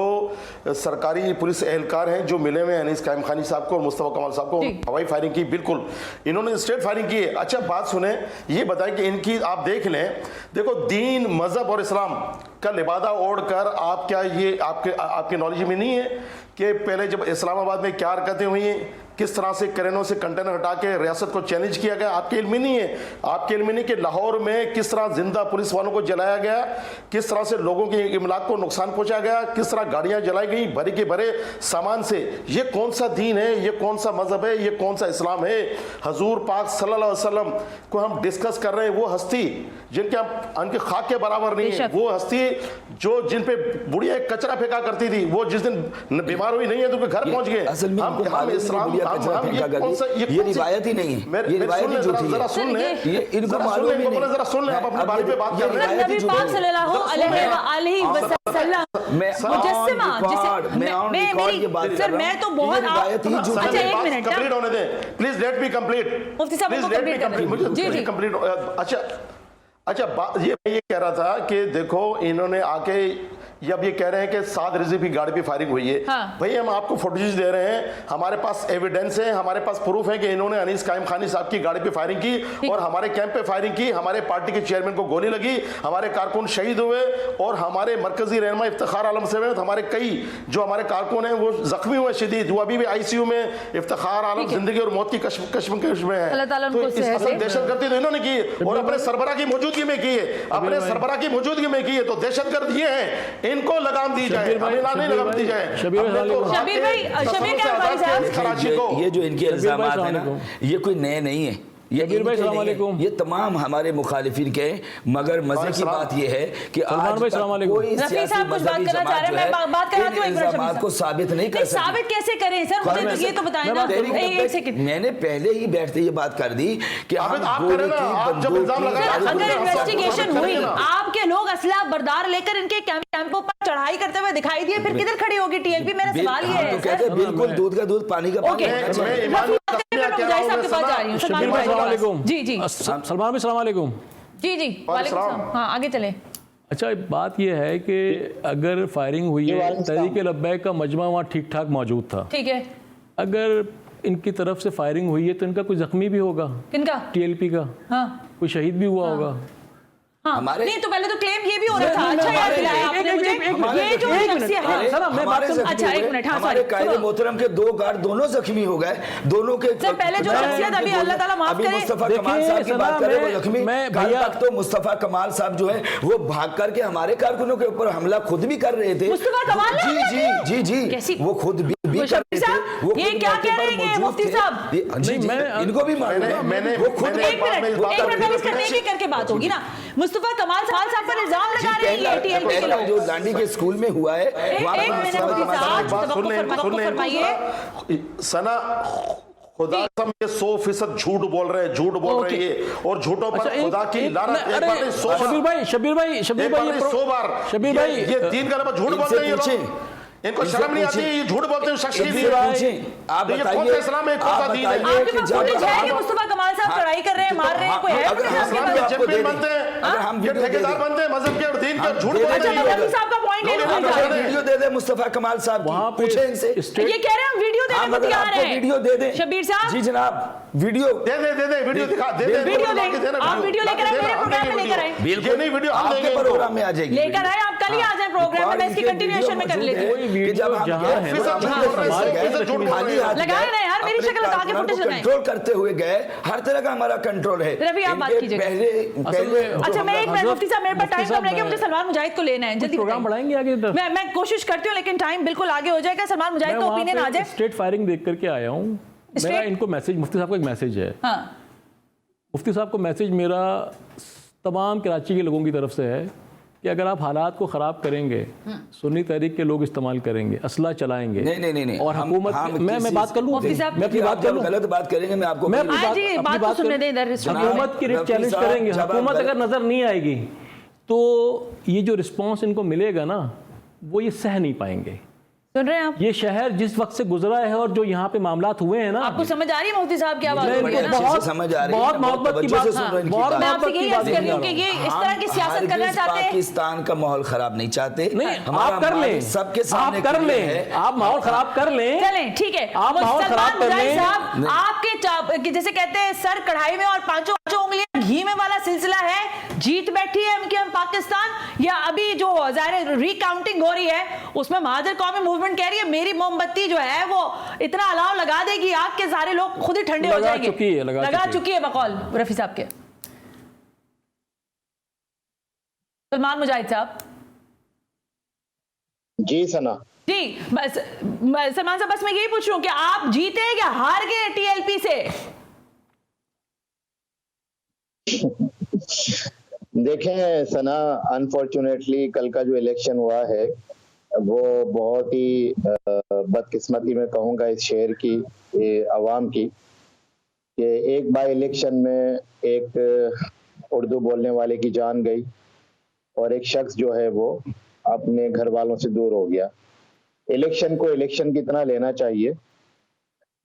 सरकारी पुलिस एहलकार हैं जो मिले हुए हैं अनीस कायम खानी साहब को और मुस्तफा कमाल साहब को, हवाई फायरिंग की, बिल्कुल इन्होंने स्ट्रेट फायरिंग की है। अच्छा बात सुने, ये बताएं कि इनकी आप देख लें, देखो दीन मजहब और इस्लाम का लिबादा ओढ़ कर आप क्या ये आपके नॉलेज में नहीं है कि पहले जब इस्लामाबाद में क्या हरकतें हुई, किस तरह से क्रेनों से कंटेनर हटा के रियासत को चैलेंज किया गया, आपके इल्म में नहीं है। आपके इल्म में नहीं कि लाहौर में किस तरह जिंदा पुलिस वालों को जलाया गया, किस तरह से लोगों के इमलाक को नुकसान पहुंचाया गया, किस तरह गाड़ियां जलाई गई भरे के भरे सामान से। ये कौन सा दीन है, ये कौन सा मजहब है, ये कौन सा इस्लाम है? हजूर पाक सल्लल्लाहु अलैहि वसल्लम को हम डिस्कस कर रहे हैं, वो हस्ती जिनके हम उनके खाक के बराबर नहीं है, वो हस्ती जो जिन पे बुढ़िया एक कचरा फेंका करती थी, वो जिस दिन बीमार हुई नहीं है तो घर पहुंच गए। असल में हम इस्लाम ये रिवायत ही नहीं है, ये रिवायत ही झूठी है। जरा सुन ले, ये इनको मालूम ही नहीं। जरा सुन ले, आप अपने बारे में बात कर रहे हैं। नबी पाक सल्लल्लाहु अलैहि वसल्लम मुजस्सिमा, सर मैं तो बहुत अच्छा एक मिनट कंप्लीट होने दें प्लीज, लेट मी कंप्लीट। मुफ्ती साहब को कंप्लीट करना जी जी कंप्लीट। अच्छा ये मैं ये कह रहा था कि देखो इन्होंने आके जब ये कह रहे हैं कि साद रिजवी की गाड़ी पे फायरिंग हुई है, हाँ। भाई हम आपको फुटेज दे रहे हैं, हमारे पास एविडेंस है, हमारे पास प्रूफ है कि इन्होंने अनीस कायम खानी साहब की गाड़ी पे फायरिंग की और हमारे कैंप पे फायरिंग की, हमारे पार्टी के चेयरमैन को गोली लगी, हमारे कारकुन शहीद हुए और हमारे मरकजी रहनुमा इफ्तिखार आलम समेत हमारे कई जो हमारे कारकुन हैं वो जख्मी हुए शदीद, वो अभी भी आईसीयू में। इफ्तिखार आलम जिंदगी और मौत की कश्मकश में है। तो दहशतगर्दी तो इन्होंने की और अपने सरबराह की मौजूदगी में की है, अपने सरबराह की मौजूदगी में की है। तो दहशतगर्द ये है, इनको लगाम दी जाए, हमें ना नहीं लगाम दी जाए। शबीर भाई ये जो इनके इल्जामात है ना, ये कोई नए नहीं है, ये तमाम हमारे मुखालिफिन के, मगर मजे की बात ये है कि आज कोई सियासी मजहबी जमात जो है इन इल्जामात को साबित नहीं कर सकती। साबित कैसे करें सर, मुझे तो ये तो बताएं ना। एक सेकंड, मैंने पहले ही बैठते ये बात कर दी कि अगर इन्वेस्टिगेशन हुई, आपके लोग असला बरदार लेकर इनके कैंपों पर चढ़ाई करते हुए दिखाई दिए, फिर किधर खड़ी होगी टीएलपी? मेरा सवाल ये है। तो कहते हैं बिल्कुल दूध का दूध पानी का पानी। आपके पास जा रही हूँ जी जी सलमान भाई सलाम अलैकुम। जी जी वालेकुम सलाम। हाँ आगे चले। अच्छा बात यह है कि अगर फायरिंग हुई है, तहरीक लब्बैक का मजमा वहाँ ठीक ठाक मौजूद था, ठीक है। अगर इनकी तरफ से फायरिंग हुई है तो इनका कोई जख्मी भी होगा, किनका? टीएलपी का। हाँ कोई शहीद भी हुआ होगा। हमारे नहीं तो पहले तो क्लेम ये भी हो रहा था। अच्छा याद दिलाया आपने मुझे, ये जो शख्सियत है। अच्छा एक मिनट, हाँ हमारे कायदे मोहतरम के 2 गार्ड दोनों जख्मी हो गए, दोनों के सर पहले जो शख्सियत अभी अल्लाह ताला माफ करे, मुस्तफा कमाल साहब की बात करें वो जख्मी, कल तक तो मुस्तफा कमाल साहब जो है वो भाग करके हमारे कारकुनों के ऊपर हमला खुद भी कर रहे थे। मुस्तफा कमाल ने हमला किया? जी जी जी, वो खुद भी कर रहे थे। वो ये क्या कह रहे हैं मुफ्ती साहब? इनको भी मैंने वो खुद एक मिनट इसका नेकी करके बात होगी ना। मुस्तफा कमाल साहब पर इल्जाम लगा रहे हैं ये टीएलपी के लोग। जो दांडी के स्कूल में हुआ है वहां एक मिनट फरमाइए सना, खुदा कसम ये 100% झूठ बोल रहे हैं, झूठ बोल रहे हैं ये, और झूठों पर खुदा की लानत। एक बार नहीं 100 बार, शबीर भाई 100 बार शबीर भाई ये दीन का नाम झूठ बोलते हैं ये लोग, इनको शर्म नहीं आती, ये झूठ बोलते हैं शख्स के लिए। आप बताइए, इस्लाम में कौन सा दीन है? आपके पास फुटेज है कि मुस्तफा कमाल साहब लड़ाई कर रहे हैं, मार रहे हैं, कोई है? इस्लाम के चैंपियन बनते हैं, ये ठेकेदार बनते हैं मजहब के और दीन के, झूठ बोलते हैं। नबी साहब का पॉइंट वीडियो दे दे मुस्तफा कमाल साहब वहां की, पूछे इनसे। ये कह रहे हैं हम वीडियो देने को तैयार हैं। वीडियो दे दे शबीर साहब। जी जनाब, वीडियो दे वीडियो दिखा, दे वीडियो दे, आप वीडियो लेकर आए, मेरे प्रोग्राम में लेकर आए। ये नहीं वीडियो हम आपके देंगे, प्रोग्राम में आ जाएगी, लेकर आए, आप कल ही आ जाए प्रोग्राम में, मैं इसकी कंटिन्यूएशन में कर लेती हूँ। जब हम लगाए ना यार, मेरी शक्ल लगा के फुटेज लगाए। कंट्रोल करते हुए गए, हर तरह का हमारा कंट्रोल है। रवि आप बात कीजिए। अच्छा मैं एक मिनट, मुफ्ती साहब मेरे पास टाइम कम रह गया, मुझे सलमान मुजाहिद को लेना है, जल्दी प्रोग्राम बढ़ाएंगे आगे। मैं कोशिश करती हूँ लेकिन टाइम बिल्कुल आगे हो जाएगा। सलमान मुजाहिद का ओपिनियन आ जाए। स्ट्रेट फायरिंग देख करके आया हूँ, मेरा इनको मैसेज, मुफ्ती साहब को एक मैसेज है। मुफ्ती साहब को मैसेज मेरा तमाम कराची के लोगों की तरफ से है कि अगर आप हालात को ख़राब करेंगे, सुन्नी तहरीक के लोग इस्तेमाल करेंगे, असला चलाएंगे। नहीं और हुकूमत, मैं बात कर लूँ, मैं अपनी बात कर लूँ, गलत बात करेंगे, मैं आपको बात सुनने दें इधर। हुकूमत की चैलेंज करेंगे, हुकूमत अगर नज़र नहीं आएगी तो ये जो रिस्पॉन्स इनको मिलेगा ना, वो ये सह नहीं पाएंगे। सुन रहे हैं आप? ये शहर जिस वक्त से गुजरा है और जो यहाँ पे मामलात हुए हैं ना, आपको समझ आ रही है मुफ्ती साहब क्या बात हो रही है? बहुत समझ आ रही है, बहुत मोहब्बत की बात, बहुत मैं आपसे मोहब्बत की यही बात अर्ज कर रही हूँ कि ये इस तरह की सियासत करना चाहते हैं। पाकिस्तान का माहौल खराब नहीं चाहते। नहीं, आप कर लें, सबके सामने आप कर लें, आप माहौल खराब कर लें, चलें ठीक है। आप माहौल खराब कर लें। आपके जैसे कहते हैं सर कढ़ाई में और पांचों उंगलियां घी में वाला सिलसिला है, जीत बैठी है एमकेएम पाकिस्तान, या अभी जो जाहिर रिकाउंटिंग हो रही है उसमें महाजर कौमी मूवमेंट कह रही है मेरी मोमबत्ती जो है वो इतना अलाव लगा देगी आग के, सारे लोग खुद ही ठंडे हो जाएंगे। लगा चुकी है बकौल रफी साहब के। सलमान मुजाहिद साहब। जी सना जी सलमान साहब, बस मैं यही पूछ रही हूँ कि आप जीते या हार गए टीएलपी से? देखें सना, अनफॉर्चुनेटली कल का जो इलेक्शन हुआ है वो बहुत ही बदकिस्मती में कहूँगा इस शहर की आवाम की, कि एक बाई इलेक्शन में एक उर्दू बोलने वाले की जान गई और एक शख्स जो है वो अपने घर वालों से दूर हो गया। इलेक्शन को इलेक्शन की तरह लेना चाहिए,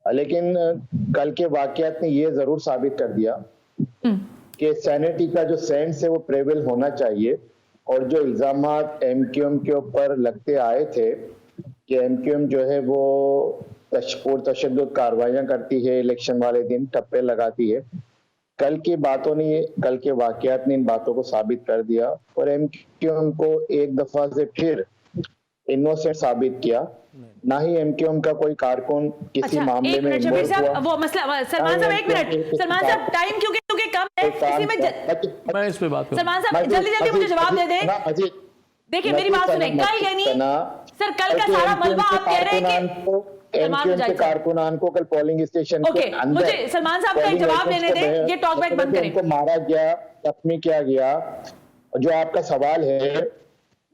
लेकिन कल के वाकयात ने ये जरूर साबित कर दिया कि सैनिटी का जो सेंस है वो प्रेवेल होना चाहिए, और जो इल्जामात एमक्यूएम के ऊपर लगते आए थे कि एमक्यूएम जो है वो तशद्दुद कार्रवाइयां करती है, इलेक्शन वाले दिन ठप्पे लगाती है, कल की बातों ने, कल के वाकयात ने इन बातों को साबित कर दिया और एमक्यूएम को एक दफा से फिर इनोसेंट साबित किया। ना ही एमक्यूएम का कोई कारकुन किसी मामले में शबीर साहब वो मसला, सलमान साहब एक मिनट, सलमान साहब टाइम क्योंकि कम है, इसी में मैं इस पे बात करूं। सलमान साहब जल्दी मुझे जवाब दे दें। देखिए मेरी बात सुने, कल यानी सर कल का सारा मलबा आप कह रहे हैं कि एमक्यूएम के कारकुनान को कल पोलिंग स्टेशन के अंदर, मुझे सलमान साहब का जवाब लेने दें, ये टॉक बैक बंद करें। उनको मारा गया, जख्मी किया गया। जो आपका सवाल है,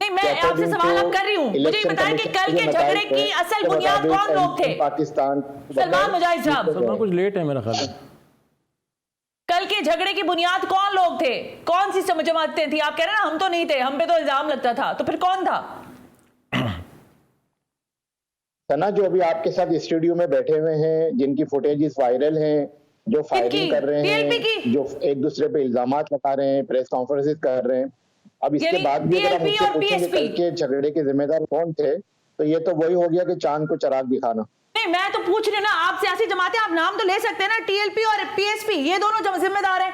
नहीं मैं आपसे सवाल अब कर रही हूँ, मुझे बताएं कि कल के झगड़े की असल बुनियाद कौन लोग थे? पाकिस्तान। सलमान मुजाहिद साहब, सलमान कुछ लेट है मेरा ख्याल है। कल के झगड़े की बुनियाद कौन लोग थे? कौन सी जमातें थी? आप कह रहे हैं ना हम तो नहीं थे, हम पे तो इल्जाम लगता था, तो फिर कौन था? सना, जो अभी आपके साथ स्टूडियो में बैठे हुए हैं, जिनकी फुटेजेस वायरल हैं, जो फायरिंग कर रहे हैं, जो एक दूसरे पे इल्जामात लगा रहे हैं, प्रेस कॉन्फ्रेंसेस कर रहे हैं, अब इसके बाद भी अगर हम मुझसे पूछेंगे कल के झगड़े के जिम्मेदार कौन थे, तो ये तो वही हो गया कि चांद को चिराग दिखाना। नहीं मैं तो पूछ रही हूँ ना, आप सियासी जमातें, आप नाम तो ले सकते हैं ना, टीएलपी और पीएसपी, ये दोनों जिम्मेदार हैं।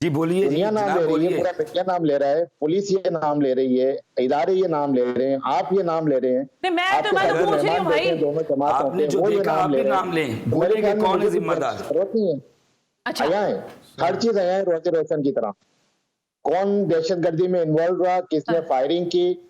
जी बोलिए। दुनिया नाम ले रही है, पूरा मीडिया नाम ले रहा है, पुलिस ये नाम ले रही है, इदारे ये नाम ले रहे हैं, आप ये नाम ले रहे हैं। नहीं, मैं तो पूछ रही हूँ भाई, दोनों जमात आपने जो देखा आप भी नाम लें, बोलेंगे कौन है जिम्मेदार। जरूरत नहीं है, अच्छा आया है, हर चीज आया है रोजे रोशन की तरह। कौन दहशतगर्दी में इन्वॉल्व रहा, किसने फायरिंग की,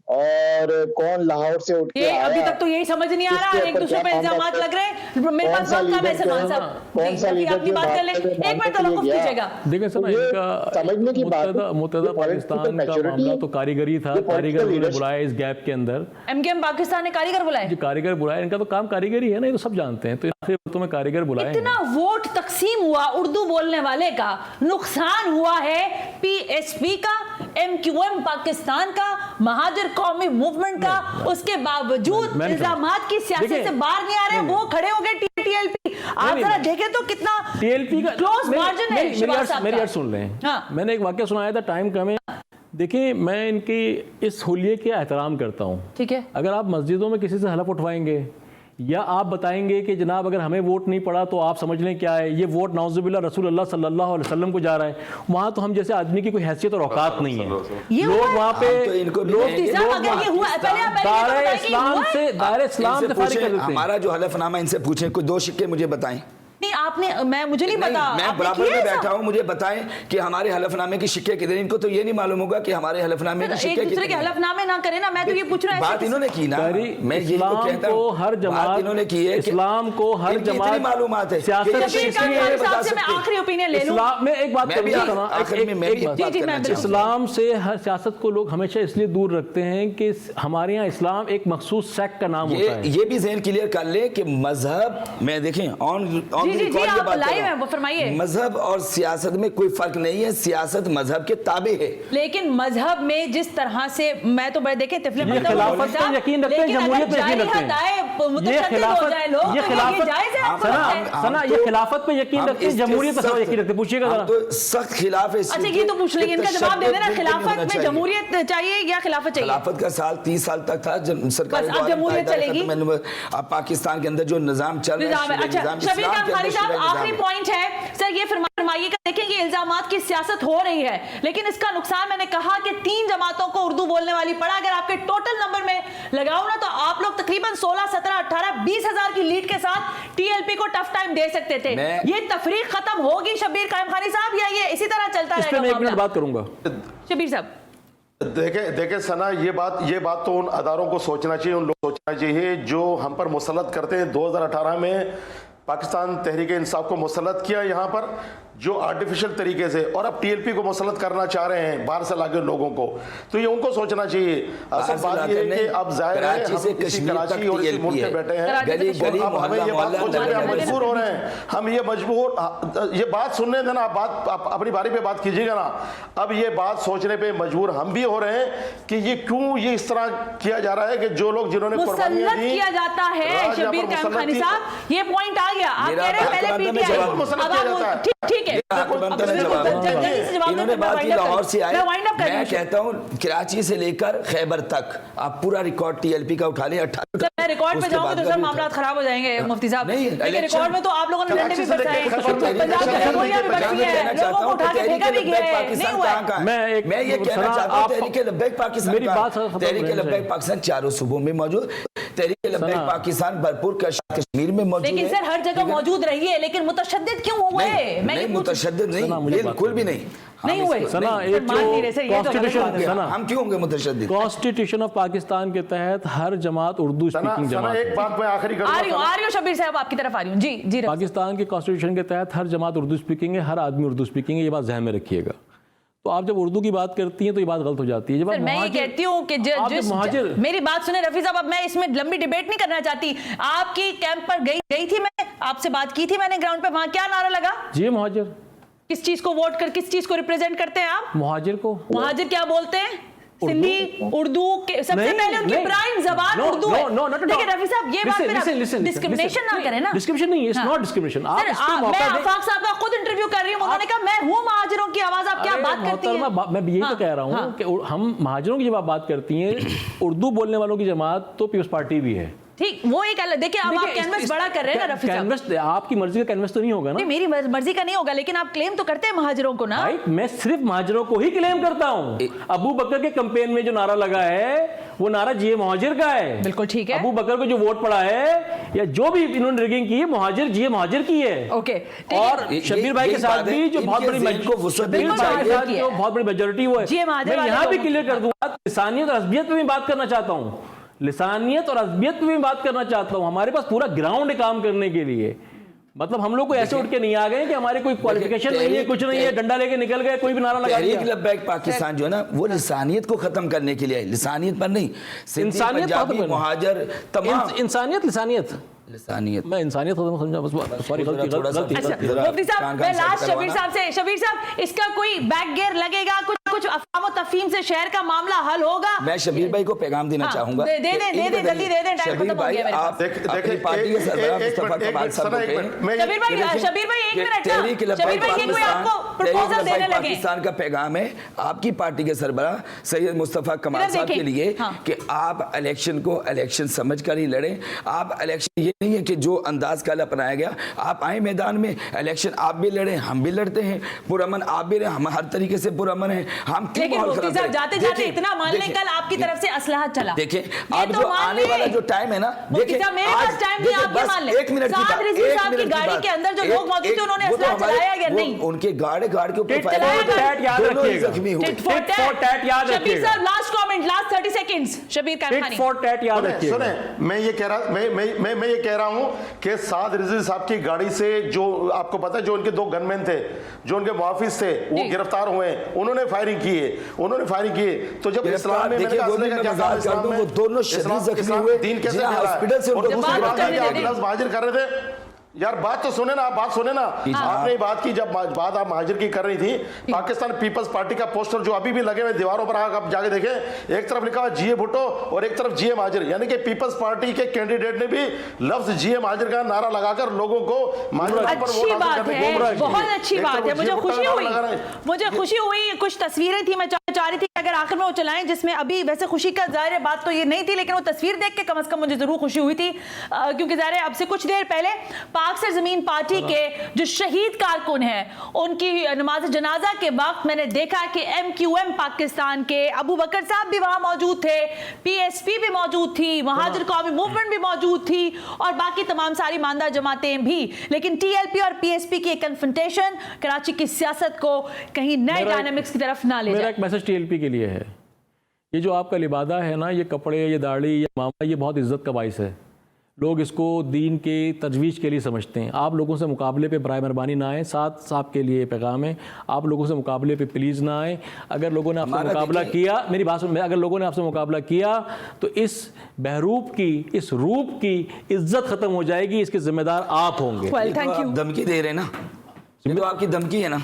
और कौन लाहौर से उठ के ये आया, अभी तक तो यही समझ नहीं आ रहा, एक दूसरे पे इल्जामात लग रहे हैं। मेरे पास वक्त कम है सलमान साहब, कौन सा लीडर आपकी बात कर ले, एक मिनट तवक्कुफ कीजिएगा। देखिए सर, इनका समझने की बात मुत्तहदा पाकिस्तान का मामला तो कारीगरी था, कारीगर उन्होंने बुलाया इस गैप के अंदर। एमकेएम पाकिस्तान ने कारीगर बुलाए, जो कारीगर बुलाया, इनका तो काम कारीगरी है ना, ये तो सब जानते हैं, तो आखिर वक्तों में कारीगर बुलाए। इतना वोट तकसीम हुआ उर्दू बोलने वाले का, नुकसान हुआ है पीएसपी का, एमक्यूएम पाकिस्तान का, महाजर कौमी मूवमेंट का, उसके बावजूद इल्जामात की सियासत से बाहर नहीं आ रहे, वो खड़े हो गए टीएलपी। आप जरा देखें तो कितना टीएलपी का क्लोज मार्जिन है। मेरी यार सुन लें, हाँ। मैंने एक वाक्य सुनाया था टाइम कम है। देखिए, मैं इनकी इस हुलिये के एहतराम करता हूँ, ठीक है। अगर आप मस्जिदों में किसी से हलफ उठवाएंगे या आप बताएंगे कि जनाब अगर हमें वोट नहीं पड़ा तो आप समझ लें क्या है, ये वोट नाउजुबिल्लाह रसूलुल्लाह सल्लल्लाहु अलैहि वसल्लम को जा रहा है, वहाँ तो हम जैसे आदमी की कोई हैसियत और औकात नहीं है। लोग वहाँ पे दायरे इस्लाम से फारिग कर देते हैं। हमारा जो हलफनामा इनसे पूछें, कोई 2 सिक्के मुझे बताएं। नहीं आपने, मुझे नहीं पता, मैं बराबर में बैठा हूं, मुझे बताएं कि हमारे हलफनामे की शिक्के कितने। इनको तो ये नहीं मालूम होगा कि हमारे हलफनामे की शिक्के एक दूसरे के हलफनामे ना करें ना, मैं तो ये पूछ रहा हूं। बात इन्होंने की ना, मैं ये तो कहता हूं, हर जमात इन्होंने की है, इस्लाम को हर जमात मालूमात है। सियासत मैं आखिरी ओपिनियन ले लूं, मैं एक बात इस्लाम से हर सियासत को लोग हमेशा इसलिए दूर रखते हैं कि हमारे यहाँ इस्लाम एक मखसूस सेक्ट का नाम होता है। ये भी ज़हन क्लियर कर ले कि मजहब में देखें मजहब और सियासत में कोई फर्क नहीं है, सियासत मजहब के ताबे है। लेकिन मजहब में जिस तरह से मैं तो देखें खिलाफत पे यकीन रखते हैं, जमहूरियत पे यकीन रखते हैं, ये खिलाफत पे यकीन रखते हैं, जमहूरियत पे यकीन रखते हैं। पूछिएगा जरा, तो सख्त खिलाफ है। अच्छा ये तो पूछ लेंगे, इनका जवाब दे देना, खिलाफत में जमहूरियत चाहिए या खिलाफत चाहिए? खिलाफत का साल 30 साल तक था, सरकार जमहूरियत चलेगी। अब पाकिस्तान के अंदर जो निजाम चल रहा है, अच्छा शबीर खान साहब, आखिरी पॉइंट है सर, ये फरमाइएगा, देखें ये इल्जामात की सियासत हो रही है, लेकिन इसका नुकसान मैंने कहा कि 3 जमातों को उर्दू बोलने वाली पड़ा। अगर आपके टोटल नंबर में लगाओ ना, तो आप लोग तकरीबन 16, 17, 18, 20 हजार की लीड के साथ टीएलपी को टफ टाइम दे सकते थे। ये तफरीक खत्म होगी शबीर खानी साहब, या ये इसी तरह चलता रहेगा? मैं एक मिनट बात करूंगा शबीर साहब। देखे सना, ये बात तो उन अदारों को सोचना चाहिए, उन लोग सोचना चाहिए जो हम पर मुसल्लत करते हैं। 2018 में पाकिस्तान तहरीक इंसाफ को मुसल्लत किया यहाँ पर, जो आर्टिफिशियल तरीके से, और अब टीएलपी को मुसल्लत करना चाह रहे हैं बाहर से लाके लोगों को, तो ये उनको सोचना चाहिए। असल बात ये है कि अब जाहिर है हम इसी कराची और इसी मुल्क में बैठे हैं, हमें ये बात सोचने पे हम मजबूर हो रहे हैं, हम ये बात सुनने देना, आप अपनी बारी पे बात कीजिएगा ना। अब ये बात सोचने पे मजबूर हम भी हो रहे हैं कि ये क्यों ये इस तरह किया जा रहा है कि जो लोग जिन्होंने मुसल्लत किया जाता है। शबीर खानी साहब, ये पॉइंट आ गया, आप कह रहे हैं पहले पीटीआई, ठीक है, इन्होंने बात की लाहौर से आए, मैं कहता हूँ कराची से लेकर खैबर तक आप पूरा रिकॉर्ड टीएलपी का उठा लें। मैं रिकॉर्ड पे जाऊंगे तो सर मामला खराब हो जाएंगे मुफ्ती साहब। लेकिन रिकॉर्ड में तो आप लोगों ने झंडे भी बरसाए, पंजाब की जमहूरियत भी बरसी है, लोगों को उठा के फेंका भी गया है, नहीं हुआ है। मैं ये कहना चाहता हूँ, तहरीक लब्बैक पाकिस्तान चारों सूबों में मौजूद, तहरीक लब्बैक पाकिस्तान भरपूर कश्मीर में मौजूद है। लेकिन सर हर जगह मौजूद रही है, लेकिन मुतशद्दिद क्यों हुए? नहीं, मुतशद्दिद नहीं, बिल्कुल भी नहीं हुए। हम क्यों होंगे मुतशद्दिद? कॉन्स्टिट्यूशन ऑफ पाकिस्तान के तहत हर जमात उर्दू स्पीकिंग जमात, एक बात मैं आखिरी आ रही हूं शबीर साहब, आपकी तरफ आ रही हूं। जी पाकिस्तान के कॉन्स्टिट्यूशन के तहत हर जमात उर्दू स्पीकिंग है, हर आदमी उर्दू स्पीकिंग है, ये बात ध्यान में रखिएगा। तो आप जब उर्दू की बात करती हैं तो ये बात गलत हो जाती है। जब मैं ये कहती हूँ कि मेरी बात सुने रफी साहब, अब मैं इसमें लंबी डिबेट नहीं करना चाहती। आपकी कैंप पर गई थी, मैं आपसे बात की थी मैंने ग्राउंड पे, वहां क्या नारा लगा? जी मुहाजिर। किस चीज को वोट कर, किस चीज को रिप्रेजेंट करते हैं आप? मुहाजिर को। मुहाजिर क्या बोलते हैं? सिंधी, उर्दू के सबसे पहले उनकी प्राइम जबान उर्दू है। देखिए रफी साहब, ये बात पे डिस्क्रिमिनेशन ना करें ना। डिस्क्रिमिनेशन नहीं है, इट्स नॉट डिस्क्रिमिनेशन। मैं आफाक साहब का खुद इंटरव्यू कर रही हूं, उन्होंने कहा मैं हूं महाजिरों की आवाज, आप क्या बात करती हैं? मैं यही तो कह रहा हूं कि हम महाजिरों की जब आप बात करती हैं, उर्दू बोलने वालों की जमात तो पीपल्स पार्टी भी है, ठीक, वो एक अलग, देखिए अब आप कैनवस बड़ा कर रहे हैं ना रफी साहब। कैनवस आपकी मर्जी का कैनवस तो नहीं होगा ना। नहीं, मेरी मर्जी का नहीं होगा, लेकिन आप क्लेम तो करते हैं महाजरों को ना। भाई मैं सिर्फ महाजरों को ही क्लेम करता हूं। अबू बकर के कैंपेन में जो नारा लगा है वो नारा जीए मुहाजिर का है। बिल्कुल ठीक है। अबू बकर को जो वोट पड़ा है या जो भी इन्होंने रिगिंग की है, मुहाजिर जीए मुहाजिर की है। ओके, और शबीर भाई के साथ भी जो बहुत बड़ी मेजोरिटी वो है। मैं यहाँ भी क्लियर कर दूंगा, लिसानियत और अज़बियत पे भी बात करना चाहता हूँ, लिसानियत और अज़बियत पे भी बात करना चाहता हूँ। हमारे पास पूरा ग्राउंड है काम करने के लिए। मतलब हम लोग को ऐसे उठ के नहीं आ गए कि हमारे कोई क्वालिफिकेशन नहीं है, कुछ नहीं है, डंडा लेके निकल गए, कोई भी नारा लगा दिया। तहरीक लब्बैक पाकिस्तान जो है ना, वो लिसानियत को खत्म करने के लिए, लिसानियत पर नहीं, इंसानियत मुहाजिर तमाम इंसानियत लिसानियत मैं इंसानियत समझा, बस सॉरी गलती। मुफ्ती साहब, मैं लास्ट शबीर साहब से, शबीर साहब इसका कोई बैक गियर लगेगा, कुछ अफवाह व तफहीम से शहर का मामला हल होगा? मैं शबीर भाई को पैगाम देना चाहूंगा। दे दे जल्दी दे दें, टाइम खत्म हो गया मेरे पास। देखिए पार्टी के सरबराह मुस्तफा कमाल साहब को शबीर भाई एक मिनट ना, शबीर भाई कोई आपको प्रपोजल देने लगे। पाकिस्तान का पैगाम है आपकी पार्टी के सरबराह सैयद मुस्तफा कमाल साहब के लिए कि आप इलेक्शन को इलेक्शन समझकर ही लड़ें। आप इलेक्शन ये नहीं है कि जो अंदाज कल अपनाया गया, आप आए मैदान में, इलेक्शन आप भी लड़ें, हम भी लड़ते हैं, पुरअमन आप भी रहे, हम हर तरीके से पुरअमन है। हम लेकिन मुफ्ती साहब जाते जाते इतना मान लें, कल आपकी तरफ से असलहा चला। देखिए अब जो आने वाला जो टाइम है ना, देखिए मेरे पास टाइम नहीं, आप ये मान लें, 1 मिनट साद रिजवी साहब की गाड़ी के अंदर जो लोग मौजूद थे उन्होंने असलहा चलाया या नहीं? उनके गाड़ी के ऊपर याद रखिएगा, शबीर साहब last comment, last 30 seconds. Shabir खानी याद रखिएगा। सुने, मैं ये कह रहा हूं कि साद रिजवी साहब की गाड़ी से जो आपको पता है, जो उनके 2 गनमैन थे, जो उनके मुहाफिज थे, वो गिरफ्तार हुए, उन्होंने फायरिंग की है। तो जब इस्लाम में वो दोनों शदीद जख्मी हुए, दीन कैसे हॉस्पिटल से हाजिर कर रहे थे। यार बात तो सुने ना, आप बात सुने ना। आपने बात की, जब बात आप महाजिर की कर रही थी, पाकिस्तान पीपल्स पार्टी का पोस्टर जो अभी भी लगे हुए दीवारों पर, आप जाके देखें, एक तरफ लिखा हुआ जीए भुट्टो और एक तरफ जीए महाजिर, यानी कि पीपल्स पार्टी के कैंडिडेट ने भी लफ्ज जीए महाजिर का नारा लगाकर लोगों को अच्छी बात है, बहुत अच्छी बात है। मुझे खुशी हुई, कुछ तस्वीरें थी, मैं चाह रही थी अगर आखिर में वो चलाएं, जिसमें अभी वैसे खुशी का जाहिर है बात तो ये नहीं थी, लेकिन वो तस्वीर देख के कम से कम मुझे जरूर खुशी हुई थी, क्योंकि जाहिर है अब से कुछ देर पहले पाक सरजमीन पार्टी के जो शहीद कारकुन हैं, उनकी नमाज जनाजा के वक्त मैंने देखा कि MQM पाकिस्तान के अबू बकर साहब भी वहां मौजूद थे, PSP भी मौजूद थी, महाजिर कौमी मूवमेंट भी मौजूद थी, और बाकी तमाम सारी मानदा जमातें भी। लेकिन TLP और PSP की एक कन्फ्रंटेशन कराची की सियासत को कहीं नए डायनामिक्स की तरफ ना ले जाए। मेरा एक मैसेज TLP के लिए है, ये जो आपका लिबादा है ना, ये कपड़े, ये दाढ़ी, ये मामला, ये बहुत इज्जत का बाइस है। लोग इसको दीन के तजवीज के लिए समझते हैं। आप लोगों से मुकाबले पे बराए मेहरबानी ना आए। साथ साहब के लिए पैगाम है, आप लोगों से मुकाबले पे प्लीज़ ना आए। अगर लोगों ने आपसे मुकाबला किया, मेरी बात सुन, अगर लोगों ने आपसे मुकाबला किया तो इस बहरूप की, इस रूप की इज्जत ख़त्म हो जाएगी, इसके जिम्मेदार आप होंगे। Thank you. धमकी दे रहे हैं ना, ये तो आपकी धमकी है ना,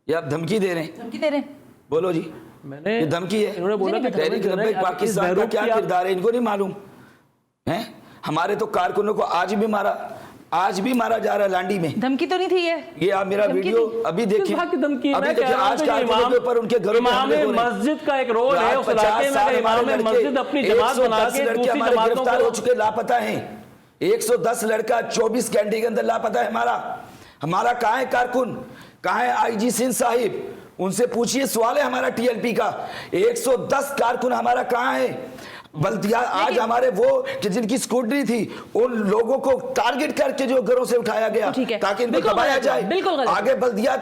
ये आप धमकी दे रहे हैं, बोलो जी। मैंने ये धमकी है। इन्होंने बोला कि तहरीक लब्बैक पाकिस्तान का क्या किरदार है, इनको नहीं मालूम है? हमारे तो कारकुनों को आज भी मारा जा रहा है लांडी में। धमकी तो नहीं थी ये आप मेरा वीडियो अभी देखिए, आज कारकुनों के ऊपर उनके घरों में मस्जिद का एक रोल है, उस इलाके में इमाम मस्जिद अपनी जमात बना के दूसरी जमातों गिरफ्तार हो चुके, लापता हैं 110 लड़का 24 घंटे के अंदर लापता है। हमारा कहाँ है कारकुन, कहाँ है IG सिंध साहिब? उनसे पूछिए, सवाल है हमारा TLP का। 110 कारकुन हमारा कहाँ है? बल्दिया आज हमारे वो कि जिनकी स्कूटरी थी, उन लोगों को टारगेट करके जो घरों से उठाया गया ताकि इनको दबाया जाए। आगे बल्दिया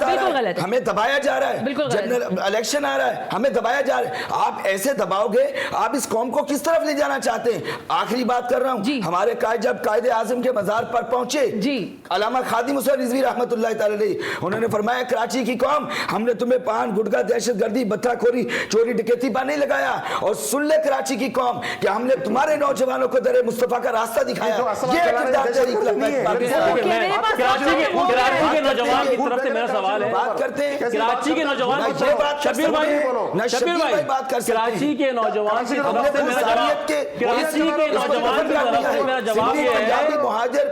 हमें दबाया जा रहा है, जनरल इलेक्शन आ रहा है, हमें दबाया जा रहा है। आप ऐसे दबाओगे, आप इस कौम को किस तरफ ले जाना चाहते हैं? आखिरी बात कर रहा हूँ, हमारे जब कायदे आजम के मजार पर पहुंचे अल्लामा खादिम हुसैन रिजवी रहमतुल्लाह तआला अलैह, उन्होंने फरमाया कराची की कौम, हमने तुम्हें पान गुटखा दहशतगर्दी बत्ताखोरी चोरी डकैती पर नहीं लगाया, और सुन ले कराची की कौम कि हमने तुम्हारे नौजवानों को दरे मुस्तफा का रास्ता दिखाया। ये किरदार तहरीक लब्बैक पाकिस्तान कराची के नौजवान की तरफ से मेरा सवाल है, बात करते हैं कराची के नौजवान शबीर भाई बात कर, कराची के नौजवान की तरफ से मेरा जवाब, कराची के नौजवान की तरफ से मेरा जवाब ये है,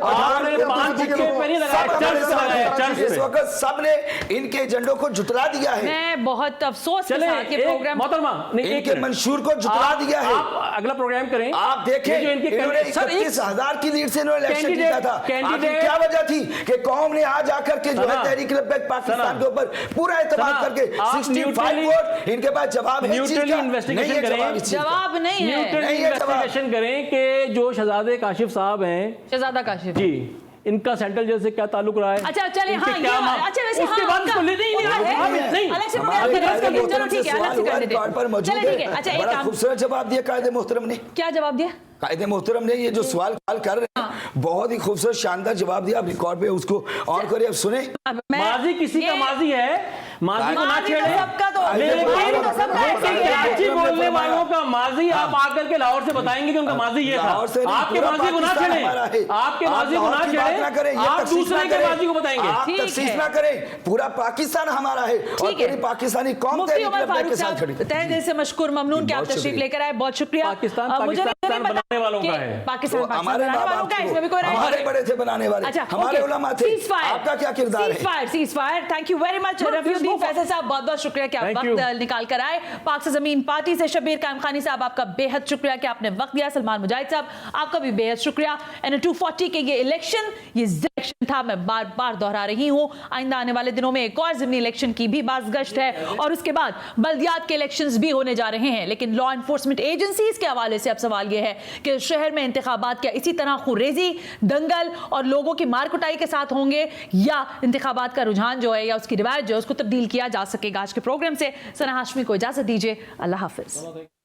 आपने पान गुटखे पे नहीं लगाया इस वक्त सबने इनके एजेंडों को जुटला दिया है। मैं बहुत अफसोस के साथ ये प्रोग्राम इनके मंशूर को जुटला दिया है। आप अगला प्रोग्राम करें। आप देखें इन्होंने 31,000 की लीड से इन्होंने इलेक्शन जीता था। आखिर क्या वजह थी कि कौम ने आज आकर के जो है तहरीक लब्बैक पाकिस्तान के ऊपर पूरा एतमाद करके 65 वोट इनके पास जवाब है। न्यूट्रली इन्वेस्टिगेशन करें, जवाब नहीं है। न्यूट्रली इन्वेस्टिगेशन करें कि जो शहजादे काशिफ साहब हैं, शहजादा काशिफ जी, इनका सेंट्रल जेल से क्या ताल्लुक रहा है? अच्छा चलिए, हाँ ये अच्छा वैसे उसके बाद इसको ले नहीं अलग से प्रोग्राम करें। चलो ठीक है, अलग से कर देते हैं। चलिए ठीक है। अच्छा एक काम, खूबसूरत जवाब दिया कायदे मोहतरम ने। क्या जवाब दिया? कायदे मोहतरम ने ये जो सवाल कर रहे हैं बहुत ही खूबसूरत शानदार जवाब दिया। आप रिकॉर्ड पे उसको ऑन करिए, अब सुने। माजी किसी का माजी है, माजी को ना छेड़े। सबका तो कराची बोलने वालों का माजी आप आकर के लाहौर से बताएंगे कि उनका माजी ये था। आपके माजी को ना छेड़े, आपके माजी को ना छेड़े, आप दूसरे के माजी को बताएंगे। आप तफसील ना करें, पूरा पाकिस्तान हमारा है और पूरी पाकिस्तानी कौम तहरीक लब्बैक के साथ खड़ी। तहे दिल से मशकूर ममनून कि आप तशरीफ लेकर आए, बहुत शुक्रिया। मुझे बनाने वालों का है, पाकिस्तान हमारे बनाने वालों का है, इसमें भी कोई राय हमारे बड़े थे बनाने वाले। अच्छा, हमारे उलमा थे। आपका क्या किरदार है? Cease fire. Thank you very much Rafiuddin Faisal साहब, बहुत बहुत शुक्रिया कि आप वक्त निकाल कर आए। पाक से जमीन पार्टी से शबीर कायम खानी साहब, आपका बेहद शुक्रिया कि आपने वक्त दिया। सलमान मुजाहिद साहब, आपका भी बेहद शुक्रिया। NA240 के ये इलेक्शन था, मैं बार बार दोहरा रही हूं। आइंदा आने वाले दिनों में एक और ज़िमनी इलेक्शन की भी बाज़गश्त है और उसके बाद बल्दियात के इलेक्शंस भी होने जा रहे हैं। लेकिन लॉ एनफोर्समेंट एजेंसीज के हवाले से अब सवाल यह है कि शहर में इंतखाबात क्या इसी तरह खुरेजी, दंगल और लोगों की मार कुटाई के साथ होंगे, या इंतखाबात का रुझान जो है या उसकी रिवायत जो है उसको तब्दील किया जा सकेगा। आज के प्रोग्राम से सना हाशमी को इजाजत दीजिए। अल्लाह हाफिज।